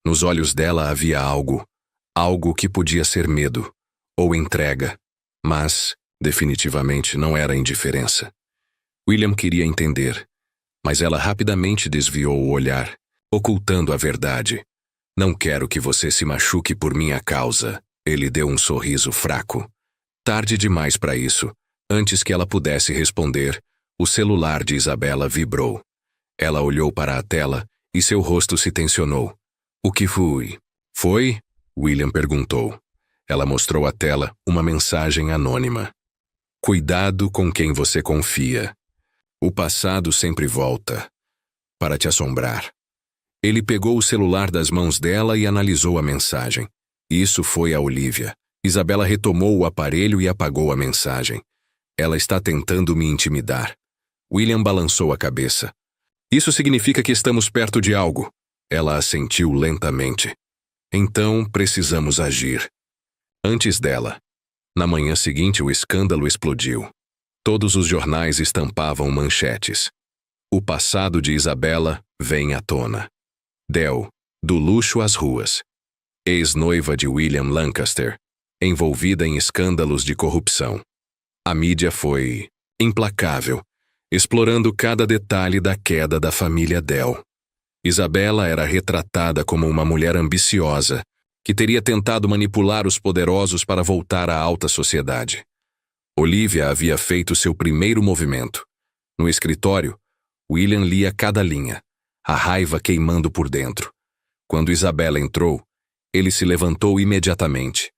Speaker 1: Nos olhos dela havia algo que podia ser medo, ou entrega, mas, definitivamente, não era indiferença. William queria entender, mas ela rapidamente desviou o olhar, ocultando a verdade. Não quero que você se machuque por minha causa. Ele deu um sorriso fraco. Tarde demais para isso. Antes que ela pudesse responder, o celular de Isabela vibrou. Ela olhou para a tela e seu rosto se tensionou. O que foi? Foi? William perguntou. Ela mostrou à tela uma mensagem anônima. Cuidado com quem você confia. O passado sempre volta para te assombrar. Ele pegou o celular das mãos dela e analisou a mensagem. Isso foi a Olivia. Isabela retomou o aparelho e apagou a mensagem. Ela está tentando me intimidar. William balançou a cabeça. Isso significa que estamos perto de algo. Ela assentiu lentamente. Então, precisamos agir. Antes dela. Na manhã seguinte, o escândalo explodiu. Todos os jornais estampavam manchetes. O passado de Isabela vem à tona. Del, do luxo às ruas. Ex-noiva de William Lancaster, envolvida em escândalos de corrupção. A mídia foi implacável, explorando cada detalhe da queda da família Del. Isabela era retratada como uma mulher ambiciosa, que teria tentado manipular os poderosos para voltar à alta sociedade. Olivia havia feito seu primeiro movimento. No escritório, William lia cada linha, a raiva queimando por dentro. Quando Isabela entrou, ele se levantou imediatamente.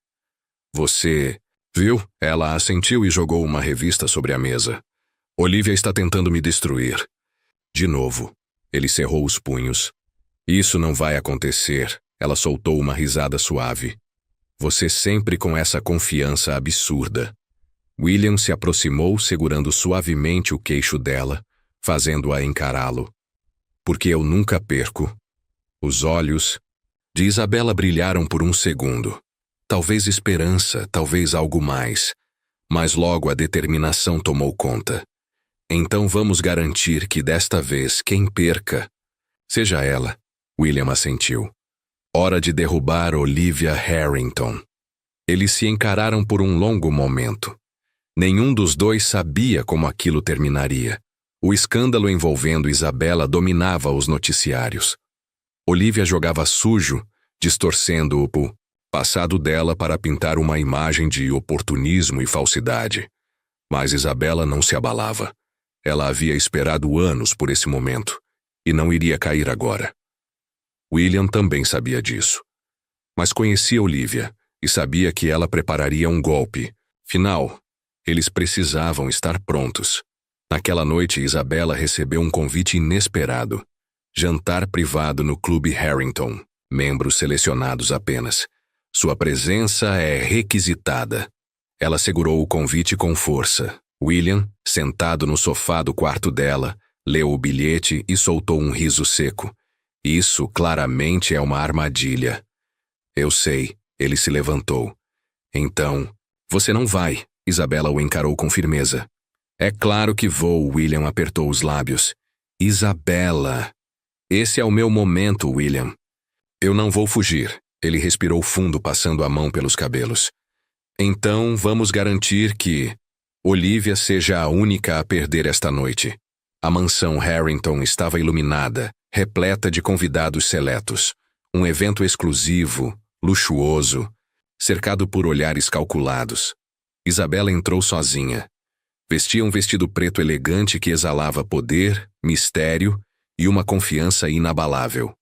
Speaker 1: Você viu? Ela assentiu e jogou uma revista sobre a mesa. Olivia está tentando me destruir. De novo, ele cerrou os punhos. Isso não vai acontecer. Ela soltou uma risada suave. Você sempre com essa confiança absurda. William se aproximou segurando suavemente o queixo dela, fazendo-a encará-lo. Porque eu nunca perco. Os olhos de Isabela brilharam por um segundo. Talvez esperança, talvez algo mais. Mas logo a determinação tomou conta. Então vamos garantir que desta vez quem perca seja ela. William assentiu. Hora de derrubar Olivia Harrington. Eles se encararam por um longo momento. Nenhum dos dois sabia como aquilo terminaria. O escândalo envolvendo Isabela dominava os noticiários. Olivia jogava sujo, distorcendo o passado dela para pintar uma imagem de oportunismo e falsidade. Mas Isabela não se abalava. Ela havia esperado anos por esse momento, e não iria cair agora. William também sabia disso. Mas conhecia Olivia, e sabia que ela prepararia um golpe. Afinal, eles precisavam estar prontos. Naquela noite, Isabela recebeu um convite inesperado. Jantar privado no Clube Harrington. Membros selecionados apenas. Sua presença é requisitada. Ela segurou o convite com força. William, sentado no sofá do quarto dela, leu o bilhete e soltou um riso seco. Isso claramente é uma armadilha. Eu sei, ele se levantou. Então, você não vai, Isabela o encarou com firmeza. É claro que vou, William apertou os lábios. Isabela. Esse é o meu momento, William. Eu não vou fugir. Ele respirou fundo, passando a mão pelos cabelos. Então, vamos garantir que Olivia seja a única a perder esta noite. A mansão Harrington estava iluminada, repleta de convidados seletos. Um evento exclusivo, luxuoso, cercado por olhares calculados. Isabela entrou sozinha. Vestia um vestido preto elegante que exalava poder, mistério e uma confiança inabalável.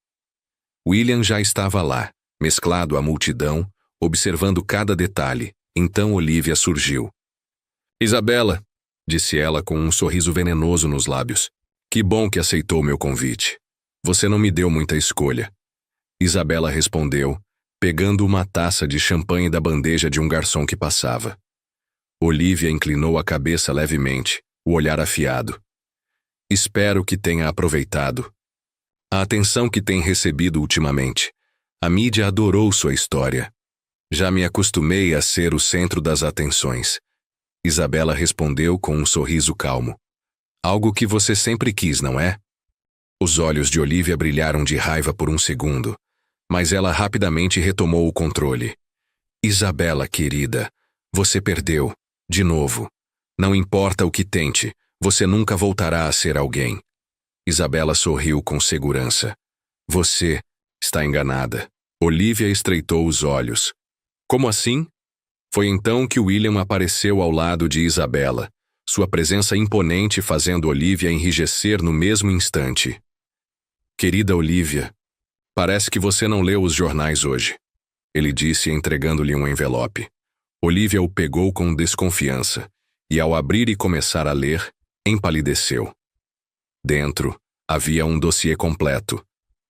Speaker 1: William já estava lá, mesclado à multidão, observando cada detalhe. Então Olivia surgiu. Isabela, disse ela com um sorriso venenoso nos lábios. Que bom que aceitou meu convite. Você não me deu muita escolha. Isabela respondeu, pegando uma taça de champanhe da bandeja de um garçom que passava. Olivia inclinou a cabeça levemente, o olhar afiado. Espero que tenha aproveitado a atenção que tem recebido ultimamente. A mídia adorou sua história. Já me acostumei a ser o centro das atenções. Isabela respondeu com um sorriso calmo. Algo que você sempre quis, não é? Os olhos de Olivia brilharam de raiva por um segundo, mas ela rapidamente retomou o controle. Isabela, querida, você perdeu. De novo. Não importa o que tente, você nunca voltará a ser alguém. Isabela sorriu com segurança. Você está enganada. Olivia estreitou os olhos. Como assim? Foi então que William apareceu ao lado de Isabela, sua presença imponente fazendo Olivia enrijecer no mesmo instante. Querida Olivia, Parece que você não leu os jornais hoje. Ele disse, entregando-lhe um envelope. Olivia o pegou com desconfiança, e ao abrir e começar a ler, empalideceu. Dentro, havia um dossiê completo.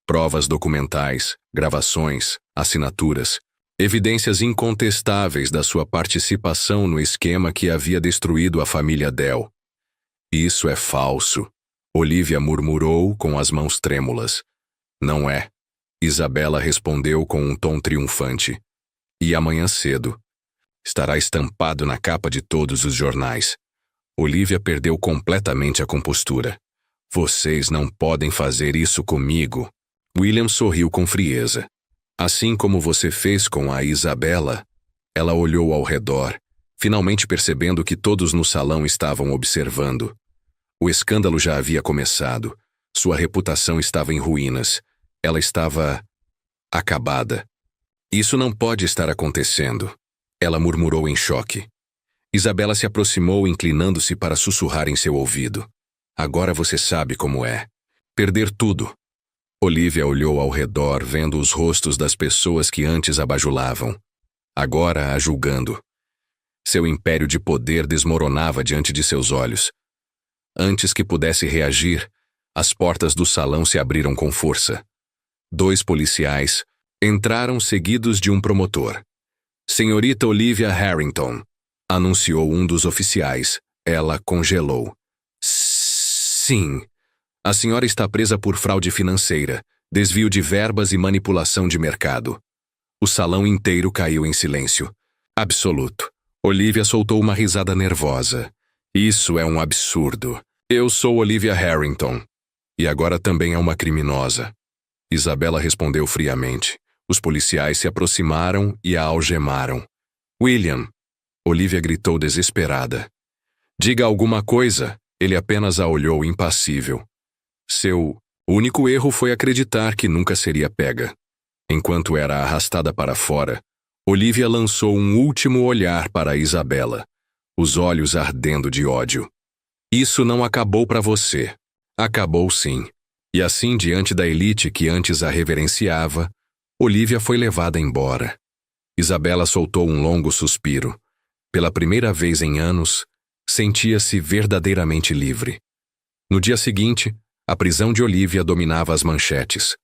Speaker 1: Provas documentais, gravações, assinaturas, evidências incontestáveis da sua participação no esquema que havia destruído a família Dell. Isso é falso, Olivia murmurou com as mãos trêmulas. Não é. Isabela respondeu com um tom triunfante. E amanhã cedo. Estará estampado na capa de todos os jornais. Olivia perdeu completamente a compostura. Vocês não podem fazer isso comigo. William sorriu com frieza. Assim como você fez com a Isabela. Ela olhou ao redor, finalmente percebendo que todos no salão estavam observando. O escândalo já havia começado. Sua reputação estava em ruínas. Ela estava acabada. Isso não pode estar acontecendo. Ela murmurou em choque. Isabela se aproximou, inclinando-se para sussurrar em seu ouvido. Agora você sabe como é. Perder tudo. Olivia olhou ao redor, vendo os rostos das pessoas que antes a bajulavam. Agora a julgando. Seu império de poder desmoronava diante de seus olhos. Antes que pudesse reagir, as portas do salão se abriram com força. 2 policiais entraram seguidos de um promotor. Senhorita Olivia Harrington, anunciou um dos oficiais. Ela congelou. Sim. A senhora está presa por fraude financeira, desvio de verbas e manipulação de mercado. O salão inteiro caiu em silêncio. Absoluto. Olivia soltou uma risada nervosa. Isso é um absurdo. Eu sou Olivia Harrington. E agora também é uma criminosa. Isabela respondeu friamente. Os policiais se aproximaram e a algemaram. William! Olivia gritou desesperada. Diga alguma coisa. Ele apenas a olhou impassível. Seu único erro foi acreditar que nunca seria pega. Enquanto era arrastada para fora, Olivia lançou um último olhar para Isabela, os olhos ardendo de ódio. Isso não acabou para você. Acabou sim. E assim, diante da elite que antes a reverenciava, Olivia foi levada embora. Isabela soltou um longo suspiro. Pela primeira vez em anos, sentia-se verdadeiramente livre. No dia seguinte, a prisão de Olivia dominava as manchetes.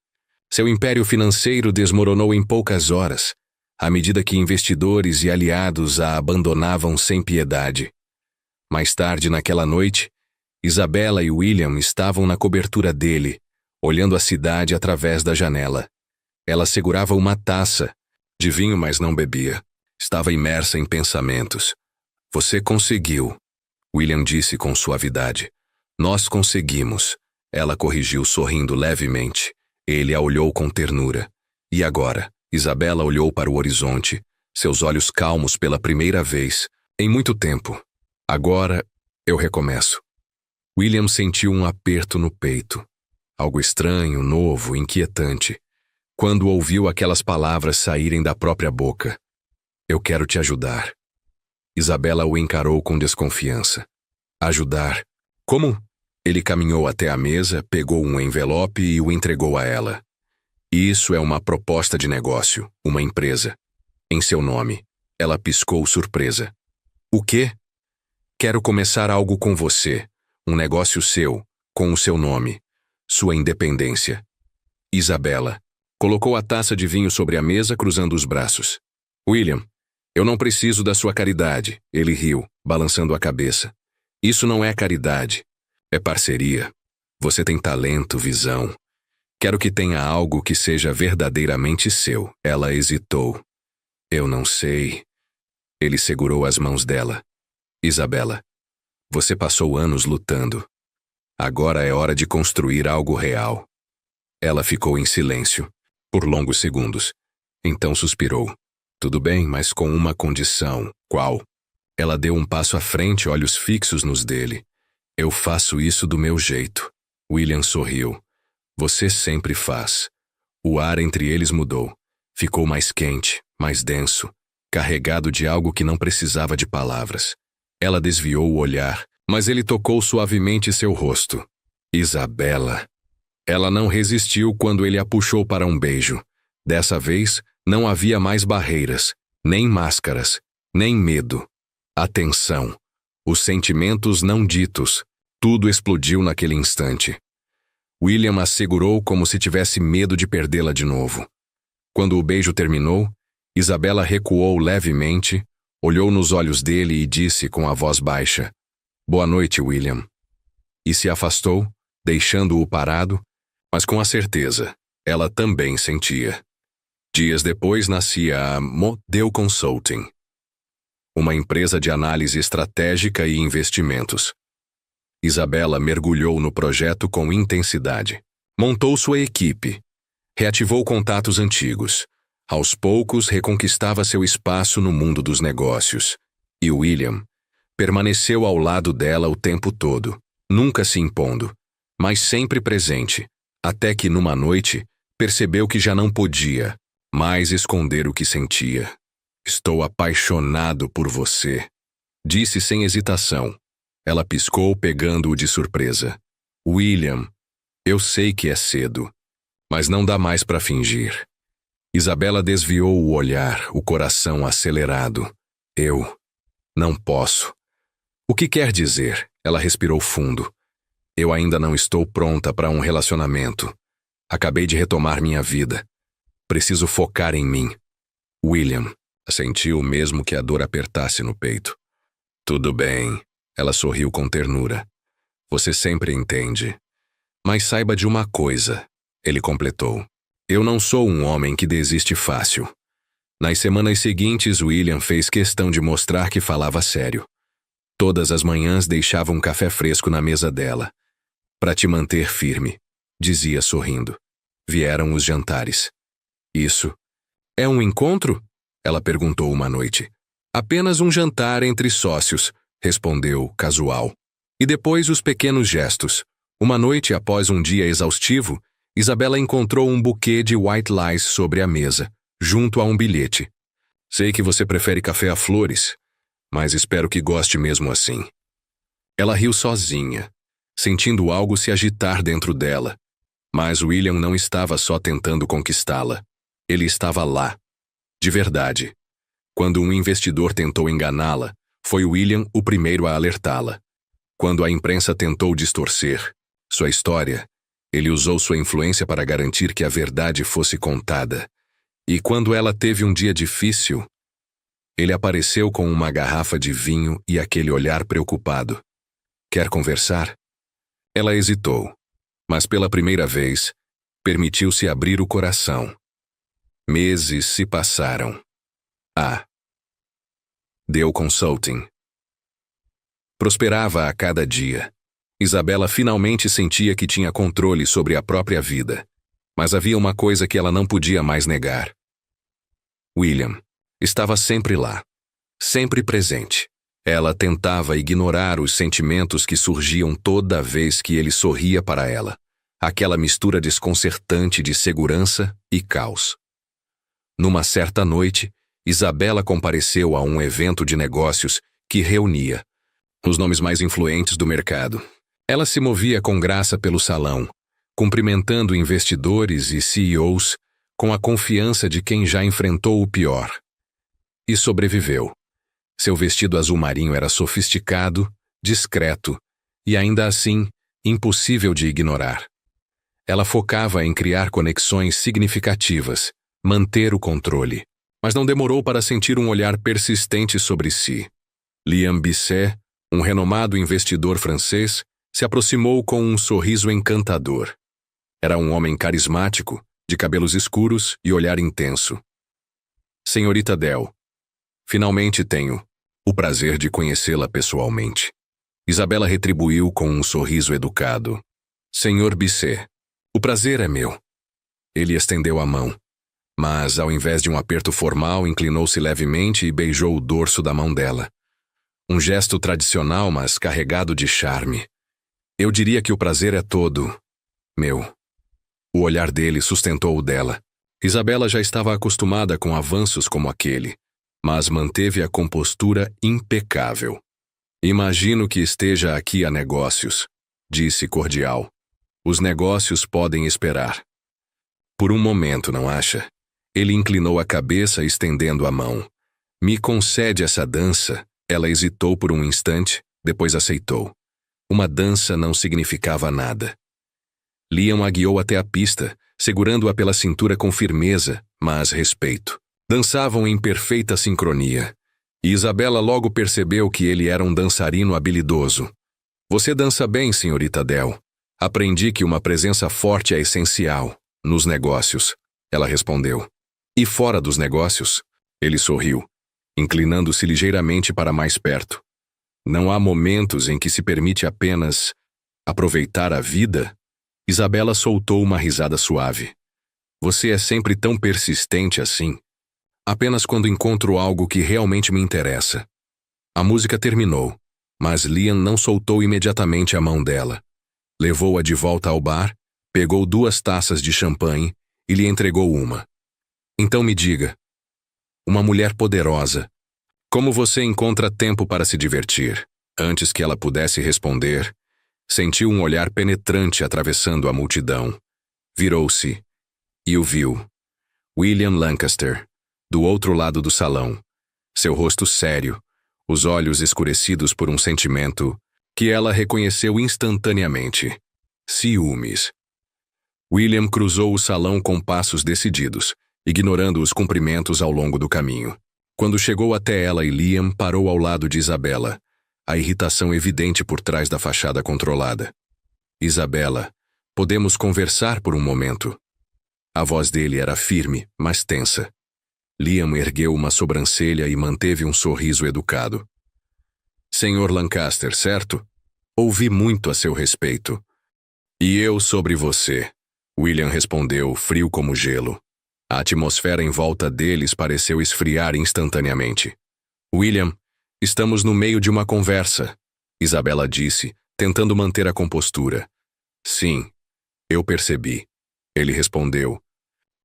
Speaker 1: Seu império financeiro desmoronou em poucas horas, à medida que investidores e aliados a abandonavam sem piedade. Mais tarde naquela noite, Isabela e William estavam na cobertura dele, olhando a cidade através da janela. Ela segurava uma taça, de vinho, mas não bebia. Estava imersa em pensamentos. Você conseguiu, William disse com suavidade. Nós conseguimos. Ela corrigiu sorrindo levemente. Ele a olhou com ternura. E agora? Isabela olhou para o horizonte, seus olhos calmos pela primeira vez, em muito tempo. Agora, eu recomeço. William sentiu um aperto no peito. Algo estranho, novo, inquietante. Quando ouviu aquelas palavras saírem da própria boca. Eu quero te ajudar. Isabela o encarou com desconfiança. Ajudar? Como? Ele caminhou até a mesa, pegou um envelope e o entregou a ela. Isso é uma proposta de negócio, uma empresa. Em seu nome. Ela piscou surpresa. O quê? Quero começar algo com você. Um negócio seu, com o seu nome. Sua independência. Isabela. Colocou a taça de vinho sobre a mesa, cruzando os braços. William, eu não preciso da sua caridade. Ele riu, balançando a cabeça. Isso não é caridade. É parceria. Você tem talento, visão. Quero que tenha algo que seja verdadeiramente seu. Ela hesitou. Eu não sei. Ele segurou as mãos dela. Isabela, você passou anos lutando. Agora é hora de construir algo real. Ela ficou em silêncio, por longos segundos. Então suspirou. Tudo bem, mas com uma condição. Qual? Ela deu um passo à frente, olhos fixos nos dele. Eu faço isso do meu jeito. William sorriu. Você sempre faz. O ar entre eles mudou. Ficou mais quente, mais denso, carregado de algo que não precisava de palavras. Ela desviou o olhar, mas ele tocou suavemente seu rosto. Isabela. Ela não resistiu quando ele a puxou para um beijo. Dessa vez, não havia mais barreiras, nem máscaras, nem medo. Atenção. Os sentimentos não ditos. Tudo explodiu naquele instante. William a segurou como se tivesse medo de perdê-la de novo. Quando o beijo terminou, Isabela recuou levemente, olhou nos olhos dele e disse com a voz baixa: "Boa noite, William." E se afastou, deixando-o parado, mas com a certeza, ela também sentia. Dias depois nascia a Model Consulting, uma empresa de análise estratégica e investimentos. Isabela mergulhou no projeto com intensidade. Montou sua equipe, reativou contatos antigos. Aos poucos, reconquistava seu espaço no mundo dos negócios. E William permaneceu ao lado dela o tempo todo, nunca se impondo, mas sempre presente, até que numa noite percebeu que já não podia mais esconder o que sentia. "Estou apaixonado por você", disse sem hesitação. Ela piscou, pegando-o de surpresa. "William, eu sei que é cedo, mas não dá mais para fingir." Isabela desviou o olhar, o coração acelerado. "Eu não posso." "O que quer dizer?" Ela respirou fundo. "Eu ainda não estou pronta para um relacionamento. Acabei de retomar minha vida. Preciso focar em mim." William assentiu mesmo que a dor apertasse no peito. "Tudo bem." Ela sorriu com ternura. "Você sempre entende. Mas saiba de uma coisa", ele completou. "Eu não sou um homem que desiste fácil." Nas semanas seguintes, William fez questão de mostrar que falava sério. Todas as manhãs deixava um café fresco na mesa dela. "Para te manter firme", dizia sorrindo. Vieram os jantares. "Isso é um encontro?" ela perguntou uma noite. "Apenas um jantar entre sócios", respondeu, casual. E depois os pequenos gestos. Uma noite após um dia exaustivo, Isabela encontrou um buquê de white lies sobre a mesa, junto a um bilhete. "Sei que você prefere café a flores, mas espero que goste mesmo assim." Ela riu sozinha, sentindo algo se agitar dentro dela. Mas William não estava só tentando conquistá-la. Ele estava lá, de verdade. Quando um investidor tentou enganá-la, foi William o primeiro a alertá-la. Quando a imprensa tentou distorcer sua história, ele usou sua influência para garantir que a verdade fosse contada. E quando ela teve um dia difícil, ele apareceu com uma garrafa de vinho e aquele olhar preocupado. "Quer conversar?" Ela hesitou, mas pela primeira vez, permitiu-se abrir o coração. Meses se passaram. Model Consulting prosperava a cada dia. Isabela finalmente sentia que tinha controle sobre a própria vida. Mas havia uma coisa que ela não podia mais negar. William estava sempre lá, sempre presente. Ela tentava ignorar os sentimentos que surgiam toda vez que ele sorria para ela. Aquela mistura desconcertante de segurança e caos. Numa certa noite, Isabela compareceu a um evento de negócios que reunia os nomes mais influentes do mercado. Ela se movia com graça pelo salão, cumprimentando investidores e CEOs com a confiança de quem já enfrentou o pior. E sobreviveu. Seu vestido azul marinho era sofisticado, discreto e, ainda assim, impossível de ignorar. Ela focava em criar conexões significativas, manter o controle, mas não demorou para sentir um olhar persistente sobre si. Liam Bisset, um renomado investidor francês, se aproximou com um sorriso encantador. Era um homem carismático, de cabelos escuros e olhar intenso. "Senhorita Dell, finalmente tenho o prazer de conhecê-la pessoalmente." Isabela retribuiu com um sorriso educado. "Senhor Bisset, o prazer é meu." Ele estendeu a mão, mas, ao invés de um aperto formal, inclinou-se levemente e beijou o dorso da mão dela. Um gesto tradicional, mas carregado de charme. "Eu diria que o prazer é todo meu." O olhar dele sustentou o dela. Isabela já estava acostumada com avanços como aquele, mas manteve a compostura impecável. "Imagino que esteja aqui a negócios", disse cordial. Os negócios podem esperar. Por um momento, não acha? Ele inclinou a cabeça, estendendo a mão. Me concede essa dança? Ela hesitou por um instante, depois aceitou. Uma dança não significava nada. Liam a guiou até a pista, segurando-a pela cintura com firmeza, mas respeito. Dançavam em perfeita sincronia. E Isabela logo percebeu que ele era um dançarino habilidoso. Você dança bem, senhorita Dell. Aprendi que uma presença forte é essencial. Nos negócios, ela respondeu. E fora dos negócios? Ele sorriu, inclinando-se ligeiramente para mais perto. Não há momentos em que se permite apenas aproveitar a vida? Isabela soltou uma risada suave. Você é sempre tão persistente assim. Apenas quando encontro algo que realmente me interessa. A música terminou, mas Liam não soltou imediatamente a mão dela. Levou-a de volta ao bar, pegou 2 taças de champanhe e lhe entregou uma. Então me diga, uma mulher poderosa, como você encontra tempo para se divertir? Antes que ela pudesse responder, sentiu um olhar penetrante atravessando a multidão. Virou-se e o viu. William Lancaster, do outro lado do salão. Seu rosto sério, os olhos escurecidos por um sentimento que ela reconheceu instantaneamente. Ciúmes. William cruzou o salão com passos decididos, ignorando os cumprimentos ao longo do caminho. Quando chegou até ela e Liam parou ao lado de Isabela, a irritação evidente por trás da fachada controlada. Isabela, podemos conversar por um momento? A voz dele era firme, mas tensa. Liam ergueu uma sobrancelha e manteve um sorriso educado. Senhor Lancaster, certo? Ouvi muito a seu respeito. E eu sobre você, William respondeu, frio como gelo. A atmosfera em volta deles pareceu esfriar instantaneamente. William, estamos no meio de uma conversa, Isabela disse, tentando manter a compostura. Sim, eu percebi, ele respondeu,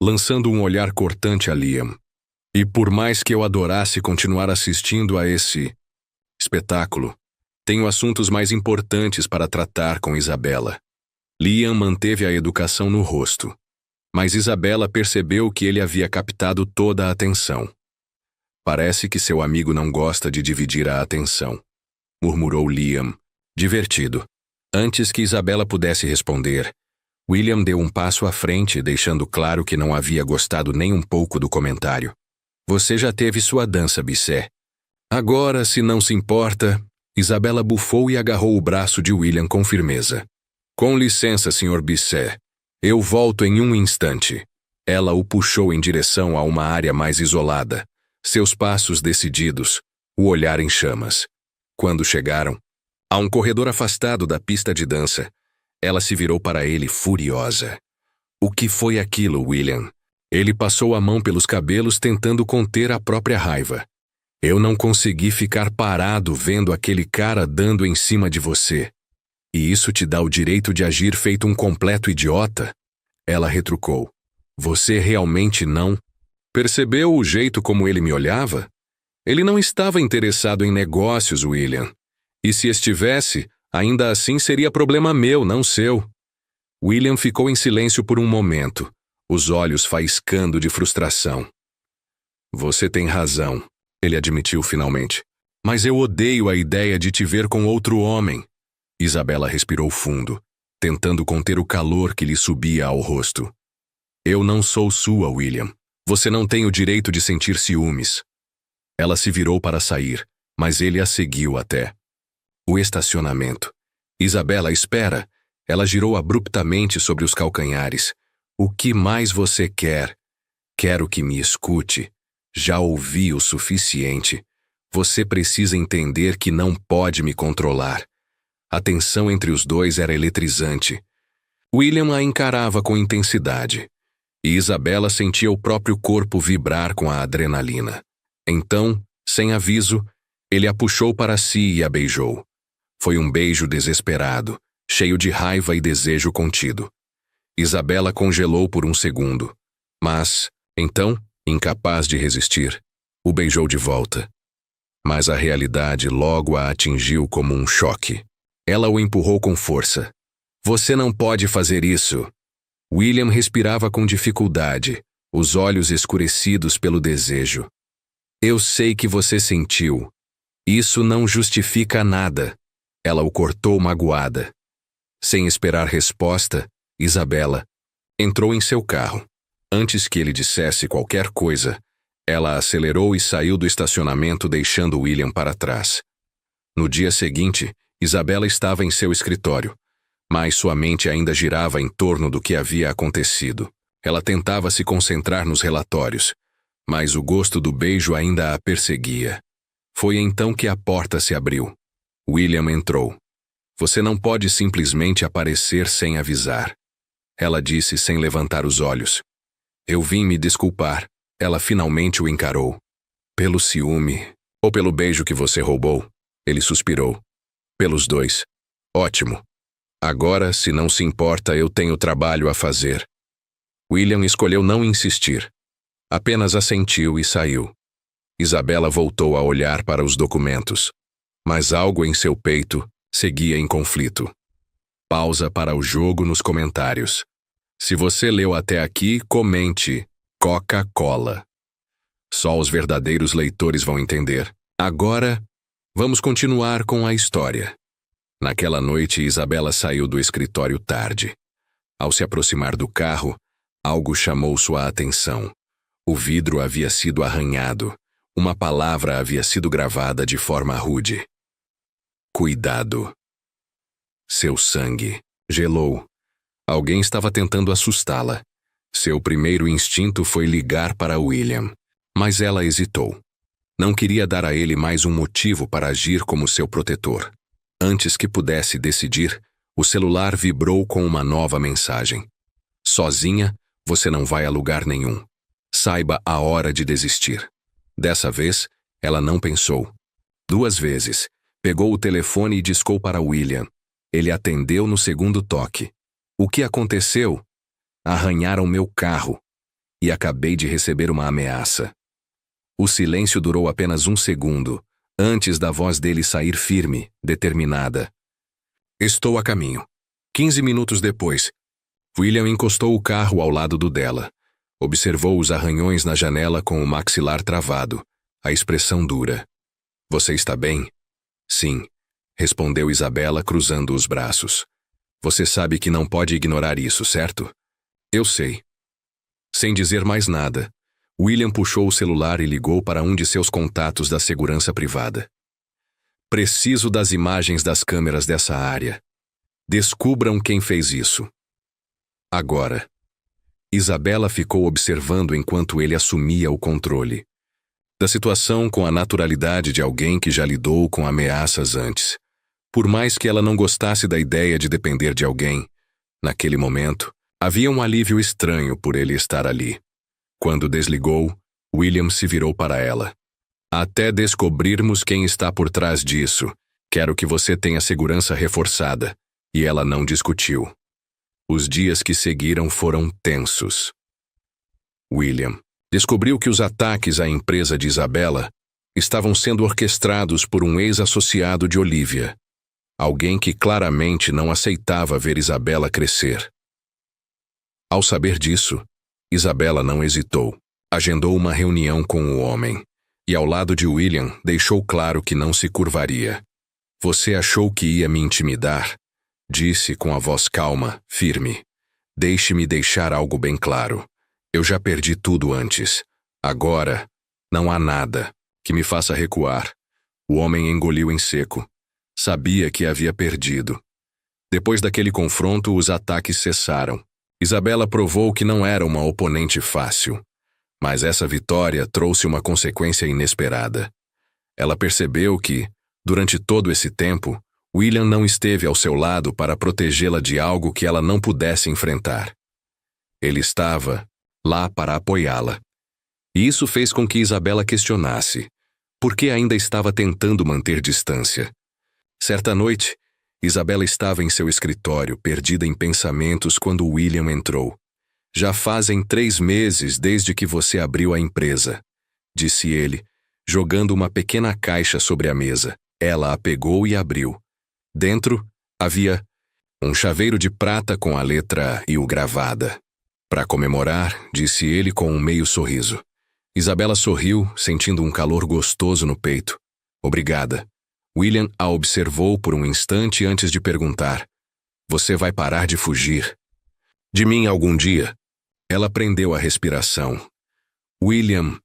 Speaker 1: lançando um olhar cortante a Liam. E por mais que eu adorasse continuar assistindo a esse espetáculo, tenho assuntos mais importantes para tratar com Isabela. Liam manteve a educação no rosto, mas Isabela percebeu que ele havia captado toda a atenção. Parece que seu amigo não gosta de dividir a atenção, murmurou Liam, divertido. Antes que Isabela pudesse responder, William deu um passo à frente, deixando claro que não havia gostado nem um pouco do comentário. Você já teve sua dança, Bisset. Agora, se não se importa, Isabela bufou e agarrou o braço de William com firmeza. Com licença, Sr. Bisset. Eu volto em um instante. Ela o puxou em direção a uma área mais isolada, seus passos decididos, o olhar em chamas. Quando chegaram, a um corredor afastado da pista de dança, ela se virou para ele furiosa. O que foi aquilo, William? Ele passou a mão pelos cabelos tentando conter a própria raiva. Eu não consegui ficar parado vendo aquele cara dando em cima de você. E isso te dá o direito de agir feito um completo idiota? Ela retrucou. Você realmente não? Percebeu o jeito como ele me olhava? Ele não estava interessado em negócios, William. E se estivesse, ainda assim seria problema meu, não seu. William ficou em silêncio por um momento, os olhos faiscando de frustração. Você tem razão, ele admitiu finalmente. Mas eu odeio a ideia de te ver com outro homem. Isabela respirou fundo, tentando conter o calor que lhe subia ao rosto. Eu não sou sua, William. Você não tem o direito de sentir ciúmes. Ela se virou para sair, mas ele a seguiu até o estacionamento. Isabela, espera. Ela girou abruptamente sobre os calcanhares. O que mais você quer? Quero que me escute. Já ouvi o suficiente. Você precisa entender que não pode me controlar. A tensão entre os dois era eletrizante. William a encarava com intensidade, e Isabela sentia o próprio corpo vibrar com a adrenalina. Então, sem aviso, ele a puxou para si e a beijou. Foi um beijo desesperado, cheio de raiva e desejo contido. Isabela congelou por um segundo, mas, então, incapaz de resistir, o beijou de volta. Mas a realidade logo a atingiu como um choque. Ela o empurrou com força. Você não pode fazer isso. William respirava com dificuldade, os olhos escurecidos pelo desejo. Eu sei que você sentiu. Isso não justifica nada. Ela o cortou magoada. Sem esperar resposta, Isabela entrou em seu carro. Antes que ele dissesse qualquer coisa, ela acelerou e saiu do estacionamento, deixando William para trás. No dia seguinte, Isabela estava em seu escritório, mas sua mente ainda girava em torno do que havia acontecido. Ela tentava se concentrar nos relatórios, mas o gosto do beijo ainda a perseguia. Foi então que a porta se abriu. William entrou. Você não pode simplesmente aparecer sem avisar. Ela disse sem levantar os olhos. Eu vim me desculpar. Ela finalmente o encarou. Pelo ciúme, ou pelo beijo que você roubou? Ele suspirou. Pelos dois. Ótimo. Agora, se não se importa, eu tenho trabalho a fazer. William escolheu não insistir. Apenas assentiu e saiu. Isabela voltou a olhar para os documentos, mas algo em seu peito seguia em conflito. Pausa para o jogo nos comentários. Se você leu até aqui, comente Coca-Cola. Só os verdadeiros leitores vão entender. Agora, vamos continuar com a história. Naquela noite, Isabela saiu do escritório tarde. Ao se aproximar do carro, algo chamou sua atenção. O vidro havia sido arranhado. Uma palavra havia sido gravada de forma rude. Cuidado. Seu sangue gelou. Alguém estava tentando assustá-la. Seu primeiro instinto foi ligar para William, mas ela hesitou. Não queria dar a ele mais um motivo para agir como seu protetor. Antes que pudesse decidir, o celular vibrou com uma nova mensagem. Sozinha, você não vai a lugar nenhum. Saiba a hora de desistir. Dessa vez, ela não pensou. 2 vezes, pegou o telefone e discou para William. Ele atendeu no segundo toque. O que aconteceu? Arranharam meu carro. E acabei de receber uma ameaça. O silêncio durou apenas 1 segundo, antes da voz dele sair firme, determinada. Estou a caminho. 15 minutos depois, William encostou o carro ao lado do dela. Observou os arranhões na janela com o maxilar travado, a expressão dura. Você está bem? Sim, respondeu Isabela cruzando os braços. Você sabe que não pode ignorar isso, certo? Eu sei. Sem dizer mais nada, William puxou o celular e ligou para um de seus contatos da segurança privada. Preciso das imagens das câmeras dessa área. Descubram quem fez isso. Agora. Isabela ficou observando enquanto ele assumia o controle da situação com a naturalidade de alguém que já lidou com ameaças antes. Por mais que ela não gostasse da ideia de depender de alguém, naquele momento, havia um alívio estranho por ele estar ali. Quando desligou, William se virou para ela. Até descobrirmos quem está por trás disso, quero que você tenha segurança reforçada. E ela não discutiu. Os dias que seguiram foram tensos. William descobriu que os ataques à empresa de Isabela estavam sendo orquestrados por um ex-associado de Olivia, alguém que claramente não aceitava ver Isabela crescer. Ao saber disso, Isabela não hesitou. Agendou uma reunião com o homem, e ao lado de William deixou claro que não se curvaria. Você achou que ia me intimidar? Disse com a voz calma, firme. Deixe-me deixar algo bem claro. Eu já perdi tudo antes. Agora, não há nada que me faça recuar. O homem engoliu em seco. Sabia que havia perdido. Depois daquele confronto, os ataques cessaram. Isabela provou que não era uma oponente fácil. Mas essa vitória trouxe uma consequência inesperada. Ela percebeu que, durante todo esse tempo, William não esteve ao seu lado para protegê-la de algo que ela não pudesse enfrentar. Ele estava lá para apoiá-la. E isso fez com que Isabela questionasse por que ainda estava tentando manter distância. Certa noite, Isabela estava em seu escritório, perdida em pensamentos, quando William entrou. Já fazem 3 meses desde que você abriu a empresa, disse ele, jogando uma pequena caixa sobre a mesa. Ela a pegou e abriu. Dentro, havia Um chaveiro de prata com a letra I gravada. Para comemorar, disse ele com um meio sorriso. Isabela sorriu, sentindo um calor gostoso no peito. Obrigada. William a observou por um instante antes de perguntar. Você vai parar de fugir? De mim algum dia? Ela prendeu a respiração. William,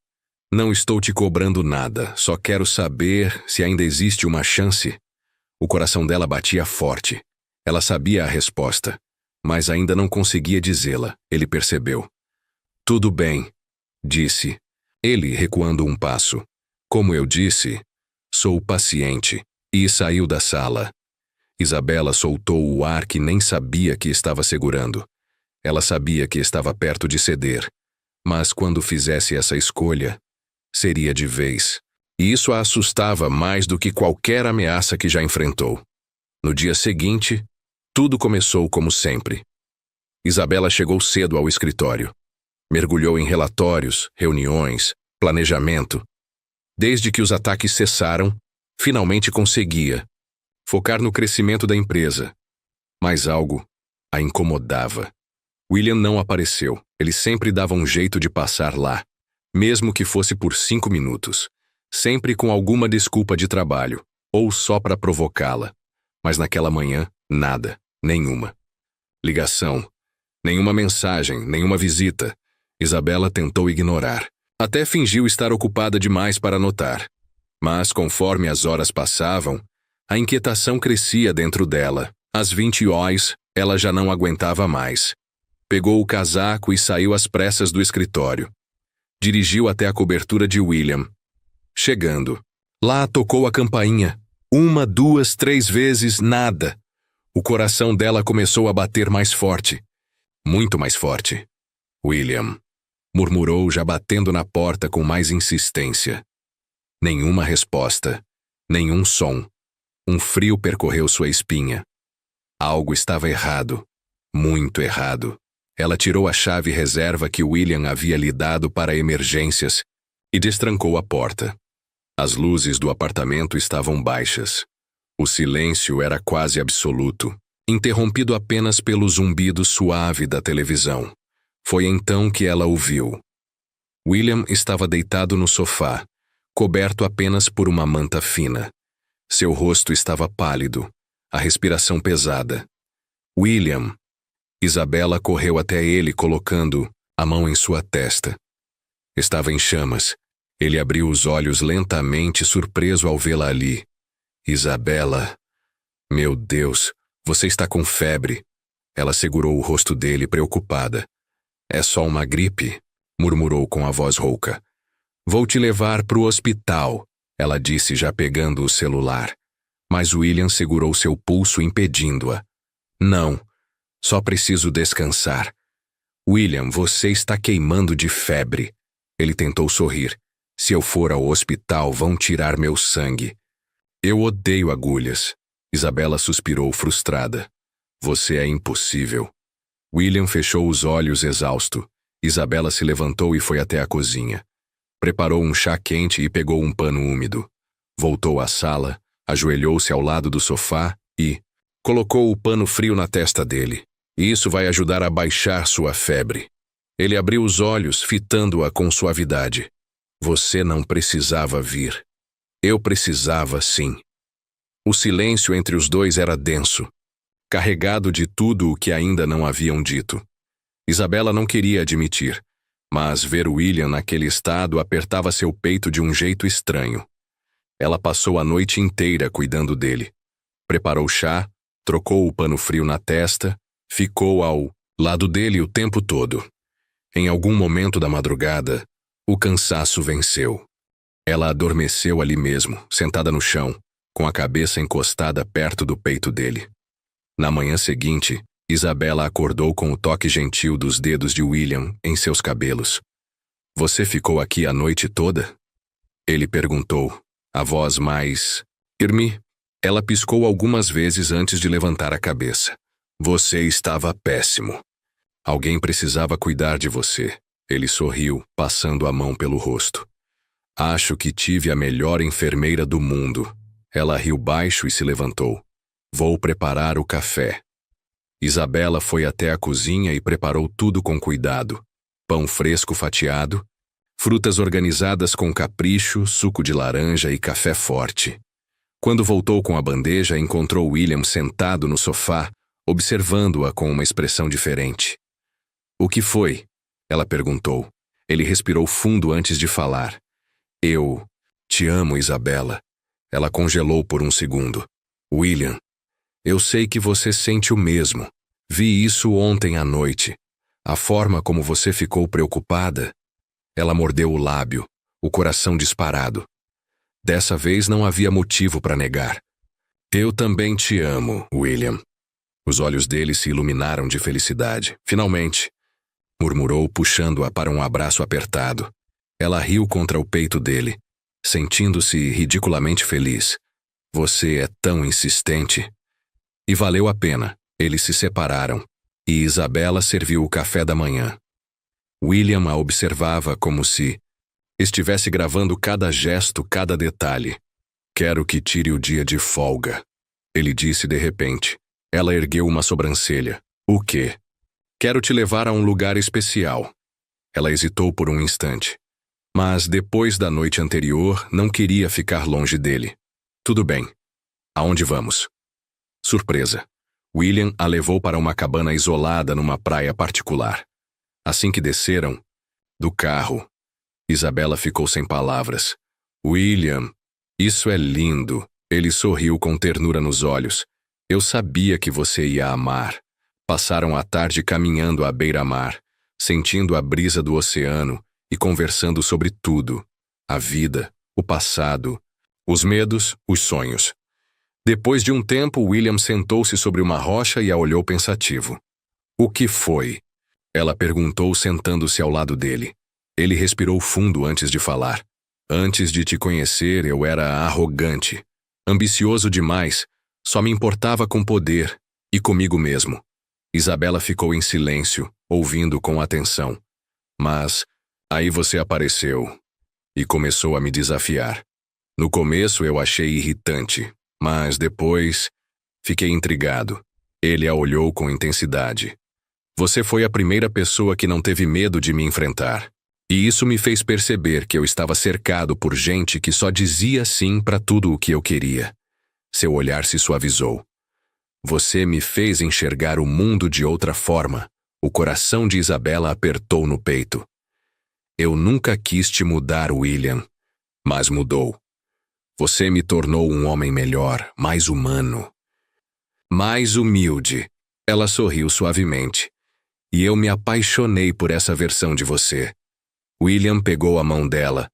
Speaker 1: não estou te cobrando nada, só quero saber se ainda existe uma chance. O coração dela batia forte. Ela sabia a resposta, mas ainda não conseguia dizê-la, ele percebeu. Tudo bem, disse, ele recuando um passo. Como eu disse, sou paciente, e saiu da sala. Isabela soltou o ar que nem sabia que estava segurando. Ela sabia que estava perto de ceder, mas quando fizesse essa escolha, seria de vez. E isso a assustava mais do que qualquer ameaça que já enfrentou. No dia seguinte, tudo começou como sempre. Isabela chegou cedo ao escritório. Mergulhou em relatórios, reuniões, planejamento. Desde que os ataques cessaram, finalmente conseguia focar no crescimento da empresa. Mas algo a incomodava. William não apareceu. Ele sempre dava um jeito de passar lá, mesmo que fosse por 5 minutos. Sempre com alguma desculpa de trabalho, ou só para provocá-la. Mas naquela manhã, nada, nenhuma. Ligação, nenhuma mensagem, nenhuma visita. Isabela tentou ignorar. Até fingiu estar ocupada demais para notar. Mas conforme as horas passavam, a inquietação crescia dentro dela. Às 20 horas, ela já não aguentava mais. Pegou o casaco e saiu às pressas do escritório. Dirigiu até a cobertura de William. Chegando, lá tocou a campainha. 1, 2, 3 vezes, nada. O coração dela começou a bater mais forte. Muito mais forte. William, murmurou, já batendo na porta com mais insistência. Nenhuma resposta. Nenhum som. Um frio percorreu sua espinha. Algo estava errado. Muito errado. Ela tirou a chave reserva que William havia lhe dado para emergências e destrancou a porta. As luzes do apartamento estavam baixas. O silêncio era quase absoluto, interrompido apenas pelo zumbido suave da televisão. Foi então que ela ouviu. William estava deitado no sofá, coberto apenas por uma manta fina. Seu rosto estava pálido, a respiração pesada. William! Isabela correu até ele colocando a mão em sua testa. Estava em chamas. Ele abriu os olhos lentamente, surpreso ao vê-la ali. Isabela! Meu Deus, você está com febre. Ela segurou o rosto dele, preocupada. É só uma gripe, murmurou com a voz rouca. Vou te levar para o hospital, ela disse já pegando o celular. Mas William segurou seu pulso, impedindo-a. Não, só preciso descansar. William, você está queimando de febre. Ele tentou sorrir. Se eu for ao hospital, vão tirar meu sangue. Eu odeio agulhas. Isabela suspirou frustrada. Você é impossível. William fechou os olhos exausto. Isabela se levantou e foi até a cozinha. Preparou um chá quente e pegou um pano úmido. Voltou à sala, ajoelhou-se ao lado do sofá e colocou o pano frio na testa dele. Isso vai ajudar a baixar sua febre. Ele abriu os olhos, fitando-a com suavidade. Você não precisava vir. Eu precisava, sim. O silêncio entre os dois era denso, carregado de tudo o que ainda não haviam dito. Isabela não queria admitir, mas ver William naquele estado apertava seu peito de um jeito estranho. Ela passou a noite inteira cuidando dele. Preparou chá, trocou o pano frio na testa, ficou ao lado dele o tempo todo. Em algum momento da madrugada, o cansaço venceu. Ela adormeceu ali mesmo, sentada no chão, com a cabeça encostada perto do peito dele. Na manhã seguinte, Isabela acordou com o toque gentil dos dedos de William em seus cabelos. Você ficou aqui a noite toda? Ele perguntou, a voz mais firme. Ela piscou algumas vezes antes de levantar a cabeça. Você estava péssimo. Alguém precisava cuidar de você. Ele sorriu, passando a mão pelo rosto. Acho que tive a melhor enfermeira do mundo. Ela riu baixo e se levantou. Vou preparar o café. Isabela foi até a cozinha e preparou tudo com cuidado. Pão fresco fatiado, frutas organizadas com capricho, suco de laranja e café forte. Quando voltou com a bandeja, encontrou William sentado no sofá, observando-a com uma expressão diferente. "O que foi?" ela perguntou. Ele respirou fundo antes de falar. "Eu te amo, Isabela." Ela congelou por um segundo. "William, eu sei que você sente o mesmo. Vi isso ontem à noite. A forma como você ficou preocupada." Ela mordeu o lábio, o coração disparado. Dessa vez não havia motivo para negar. "Eu também te amo, William." Os olhos dele se iluminaram de felicidade. "Finalmente," murmurou, puxando-a para um abraço apertado. Ela riu contra o peito dele, sentindo-se ridiculamente feliz. "Você é tão insistente." E valeu a pena. Eles se separaram, e Isabela serviu o café da manhã. William a observava como se estivesse gravando cada gesto, cada detalhe. "Quero que tire o dia de folga," ele disse de repente. Ela ergueu uma sobrancelha. "O quê?" "Quero te levar a um lugar especial." Ela hesitou por um instante. Mas depois da noite anterior, não queria ficar longe dele. "Tudo bem. Aonde vamos?" Surpresa. William a levou para uma cabana isolada numa praia particular. Assim que desceram do carro, Isabela ficou sem palavras. "William, isso é lindo." Ele sorriu com ternura nos olhos. "Eu sabia que você ia amar." Passaram a tarde caminhando à beira-mar, sentindo a brisa do oceano e conversando sobre tudo: a vida, o passado, os medos, os sonhos. Depois de um tempo, William sentou-se sobre uma rocha e a olhou pensativo. "O que foi?" ela perguntou, sentando-se ao lado dele. Ele respirou fundo antes de falar. "Antes de te conhecer, eu era arrogante, ambicioso demais, só me importava com poder e comigo mesmo." Isabela ficou em silêncio, ouvindo com atenção. "Mas aí você apareceu e começou a me desafiar. No começo eu achei irritante, mas depois fiquei intrigado." Ele a olhou com intensidade. "Você foi a primeira pessoa que não teve medo de me enfrentar. E isso me fez perceber que eu estava cercado por gente que só dizia sim para tudo o que eu queria." Seu olhar se suavizou. "Você me fez enxergar o mundo de outra forma." O coração de Isabela apertou no peito. "Eu nunca quis te mudar, William, mas mudou. Você me tornou um homem melhor, mais humano, mais humilde." Ela sorriu suavemente. "E eu me apaixonei por essa versão de você." William pegou a mão dela,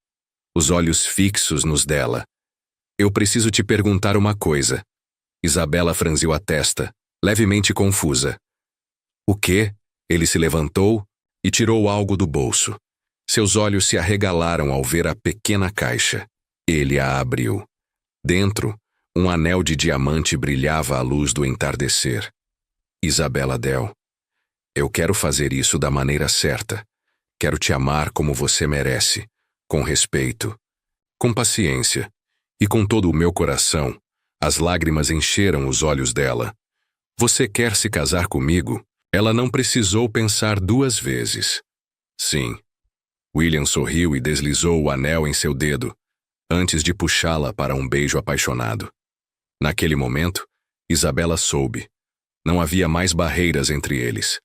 Speaker 1: os olhos fixos nos dela. "Eu preciso te perguntar uma coisa." Isabela franziu a testa, levemente confusa. "O quê?" Ele se levantou e tirou algo do bolso. Seus olhos se arregalaram ao ver a pequena caixa. Ele a abriu. Dentro, um anel de diamante brilhava à luz do entardecer. "Isabela Dell, eu quero fazer isso da maneira certa. Quero te amar como você merece, com respeito, com paciência e com todo o meu coração." As lágrimas encheram os olhos dela. "Você quer se casar comigo?" Ela não precisou pensar duas vezes. "Sim." William sorriu e deslizou o anel em seu dedo, antes de puxá-la para um beijo apaixonado. Naquele momento, Isabela soube. Não havia mais barreiras entre eles.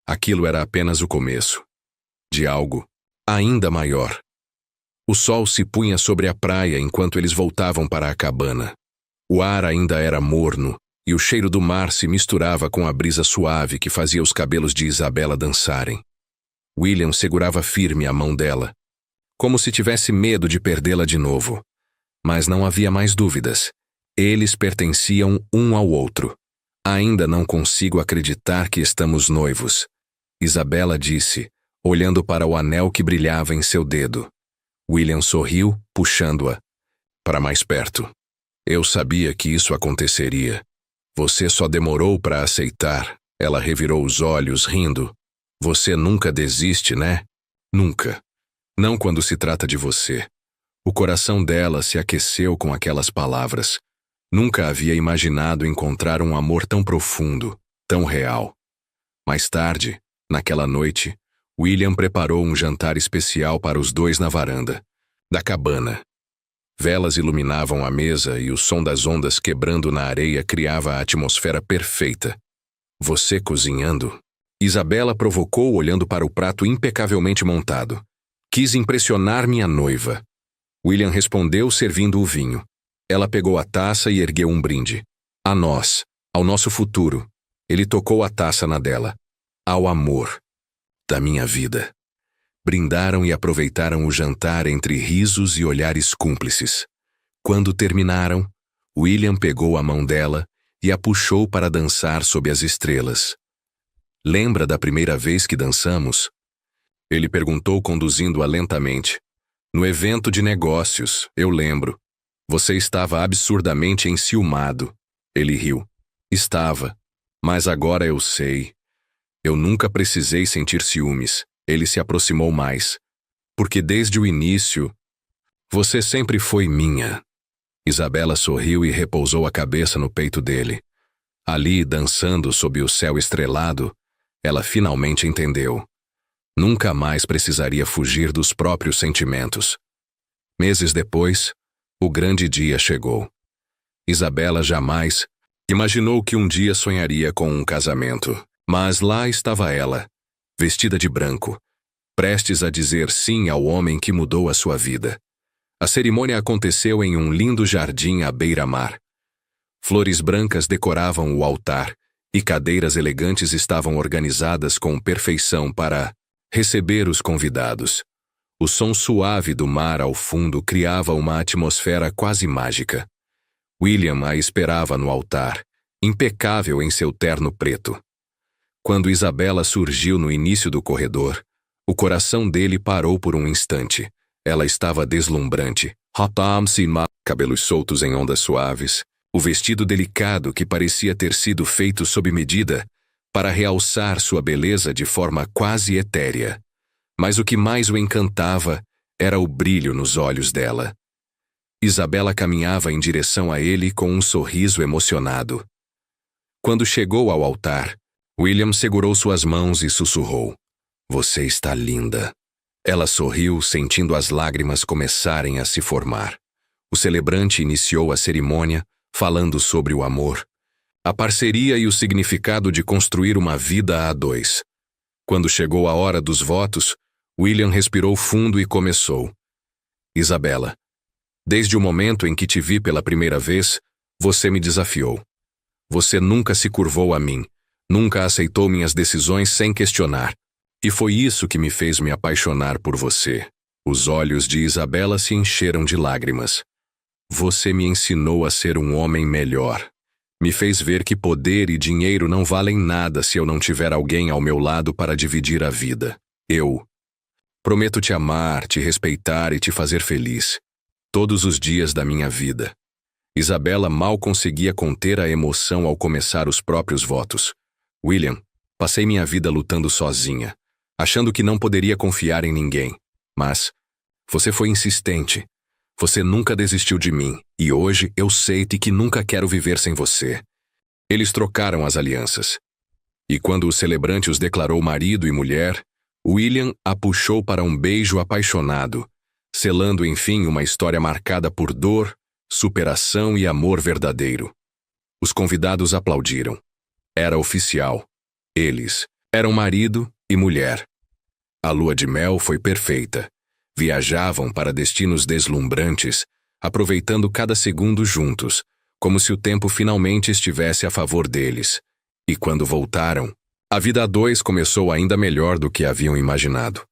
Speaker 1: Aquilo era apenas o começo de algo ainda maior. O sol se punha sobre a praia enquanto eles voltavam para a cabana. O ar ainda era morno e o cheiro do mar se misturava com a brisa suave que fazia os cabelos de Isabela dançarem. William segurava firme a mão dela, como se tivesse medo de perdê-la de novo. Mas não havia mais dúvidas. Eles pertenciam um ao outro. "Ainda não consigo acreditar que estamos noivos," Isabela disse, olhando para o anel que brilhava em seu dedo. William sorriu, puxando-a para mais perto. "Eu sabia que isso aconteceria. Você só demorou para aceitar." Ela revirou os olhos, rindo. "Você nunca desiste, né?" "Nunca. Não quando se trata de você." O coração dela se aqueceu com aquelas palavras. Nunca havia imaginado encontrar um amor tão profundo, tão real. Mais tarde, naquela noite, William preparou um jantar especial para os dois na varanda da cabana. Velas iluminavam a mesa e o som das ondas quebrando na areia criava a atmosfera perfeita. Você cozinhando? Isabela provocou olhando para o prato impecavelmente montado. Quis impressionar minha noiva. William respondeu servindo o vinho. Ela pegou a taça e ergueu um brinde. A nós, ao nosso futuro. Ele tocou a taça na dela. Ao amor da minha vida. Brindaram e aproveitaram o jantar entre risos e olhares cúmplices. Quando terminaram, William pegou a mão dela e a puxou para dançar sob as estrelas. Lembra da primeira vez que dançamos? Ele perguntou conduzindo-a lentamente. No evento de negócios, eu lembro. Você estava absurdamente enciumado. Ele riu. Estava. Mas agora eu sei. Eu nunca precisei sentir ciúmes. Ele se aproximou mais. Porque desde o início, você sempre foi minha. Isabela sorriu e repousou a cabeça no peito dele. Ali, dançando sob o céu estrelado, ela finalmente entendeu. Nunca mais precisaria fugir dos próprios sentimentos. Meses depois, o grande dia chegou. Isabela jamais imaginou que um dia sonharia com um casamento. Mas lá estava ela, vestida de branco, prestes a dizer sim ao homem que mudou a sua vida. A cerimônia aconteceu em um lindo jardim à beira-mar. Flores brancas decoravam o altar e cadeiras elegantes estavam organizadas com perfeição para receber os convidados. O som suave do mar ao fundo criava uma atmosfera quase mágica. William a esperava no altar, impecável em seu terno preto. Quando Isabela surgiu no início do corredor, o coração dele parou por um instante. Ela estava deslumbrante. Cabelos soltos em ondas suaves, o vestido delicado que parecia ter sido feito sob medida para realçar sua beleza de forma quase etérea. Mas o que mais o encantava era o brilho nos olhos dela. Isabela caminhava em direção a ele com um sorriso emocionado. Quando chegou ao altar, William segurou suas mãos e sussurrou. Você está linda. Ela sorriu, sentindo as lágrimas começarem a se formar. O celebrante iniciou a cerimônia, falando sobre o amor, a parceria e o significado de construir uma vida a dois. Quando chegou a hora dos votos, William respirou fundo e começou. Isabela, desde o momento em que te vi pela primeira vez, você me desafiou. Você nunca se curvou a mim. Nunca aceitou minhas decisões sem questionar. E foi isso que me fez me apaixonar por você. Os olhos de Isabela se encheram de lágrimas. Você me ensinou a ser um homem melhor. Me fez ver que poder e dinheiro não valem nada se eu não tiver alguém ao meu lado para dividir a vida. Eu prometo te amar, te respeitar e te fazer feliz. Todos os dias da minha vida. Isabela mal conseguia conter a emoção ao começar os próprios votos. William, passei minha vida lutando sozinha, achando que não poderia confiar em ninguém. Mas você foi insistente. Você nunca desistiu de mim, e hoje eu sei que nunca quero viver sem você. Eles trocaram as alianças. E quando o celebrante os declarou marido e mulher, William a puxou para um beijo apaixonado, selando enfim uma história marcada por dor, superação e amor verdadeiro. Os convidados aplaudiram. Era oficial. Eles eram marido e mulher. A lua de mel foi perfeita. Viajavam para destinos deslumbrantes, aproveitando cada segundo juntos, como se o tempo finalmente estivesse a favor deles. E quando voltaram, a vida a dois começou ainda melhor do que haviam imaginado.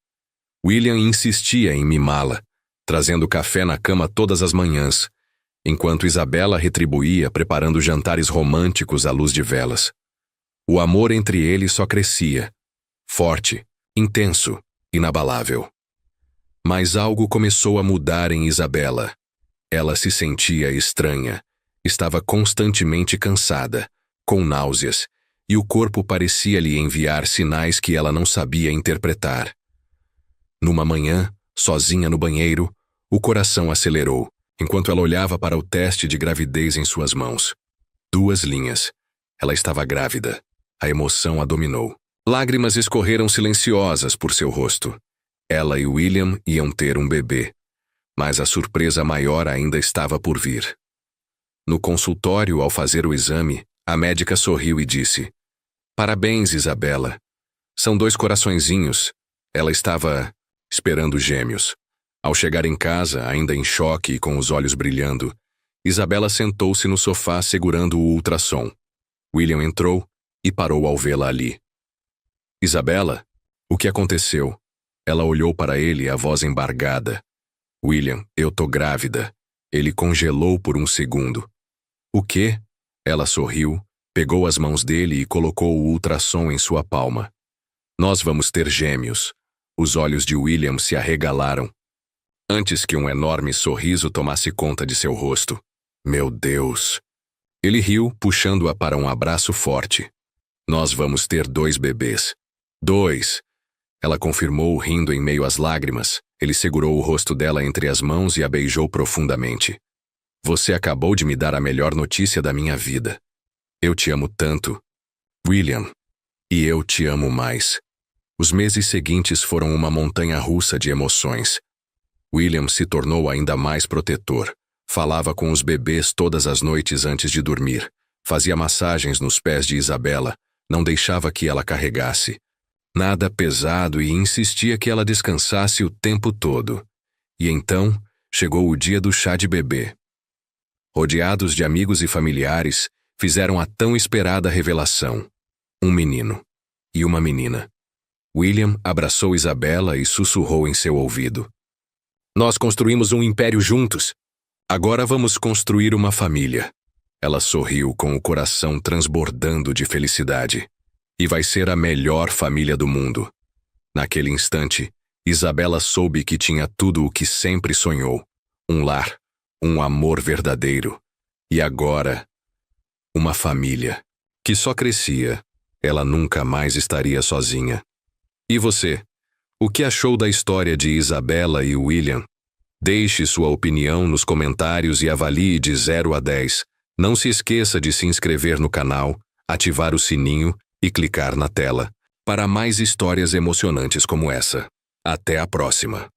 Speaker 1: William insistia em mimá-la, trazendo café na cama todas as manhãs, enquanto Isabela retribuía preparando jantares românticos à luz de velas. O amor entre eles só crescia, forte, intenso, inabalável. Mas algo começou a mudar em Isabela. Ela se sentia estranha, estava constantemente cansada, com náuseas, e o corpo parecia-lhe enviar sinais que ela não sabia interpretar. Numa manhã, sozinha no banheiro, o coração acelerou, enquanto ela olhava para o teste de gravidez em suas mãos. 2 linhas. Ela estava grávida. A emoção a dominou. Lágrimas escorreram silenciosas por seu rosto. Ela e William iam ter um bebê. Mas a surpresa maior ainda estava por vir. No consultório, ao fazer o exame, a médica sorriu e disse: "Parabéns, Isabela. São 2 coraçõezinhos." Ela estava esperando gêmeos. Ao chegar em casa, ainda em choque e com os olhos brilhando, Isabela sentou-se no sofá segurando o ultrassom. William entrou e parou ao vê-la ali. "Isabela, o que aconteceu?" Ela olhou para ele, a voz embargada. "William, eu tô grávida." Ele congelou por um segundo. "O quê?" Ela sorriu, pegou as mãos dele e colocou o ultrassom em sua palma. "Nós vamos ter gêmeos." Os olhos de William se arregalaram, antes que um enorme sorriso tomasse conta de seu rosto. "Meu Deus!" Ele riu, puxando-a para um abraço forte. "Nós vamos ter 2 bebês." "2!" Ela confirmou, rindo em meio às lágrimas. Ele segurou o rosto dela entre as mãos e a beijou profundamente. "Você acabou de me dar a melhor notícia da minha vida. Eu te amo tanto, William. E eu te amo mais." Os meses seguintes foram uma montanha-russa de emoções. William se tornou ainda mais protetor. Falava com os bebês todas as noites antes de dormir. Fazia massagens nos pés de Isabela. Não deixava que ela carregasse nada pesado e insistia que ela descansasse o tempo todo. E então chegou o dia do chá de bebê. Rodeados de amigos e familiares, fizeram a tão esperada revelação. Um menino e uma menina. William abraçou Isabela e sussurrou em seu ouvido: "Nós construímos um império juntos. Agora vamos construir uma família." Ela sorriu com o coração transbordando de felicidade. "E vai ser a melhor família do mundo." Naquele instante, Isabela soube que tinha tudo o que sempre sonhou: um lar, um amor verdadeiro. E agora, uma família que só crescia. Ela nunca mais estaria sozinha. E você? O que achou da história de Isabela e William? Deixe sua opinião nos comentários e avalie de 0 a 10. Não se esqueça de se inscrever no canal, ativar o sininho e clicar na tela para mais histórias emocionantes como essa. Até a próxima!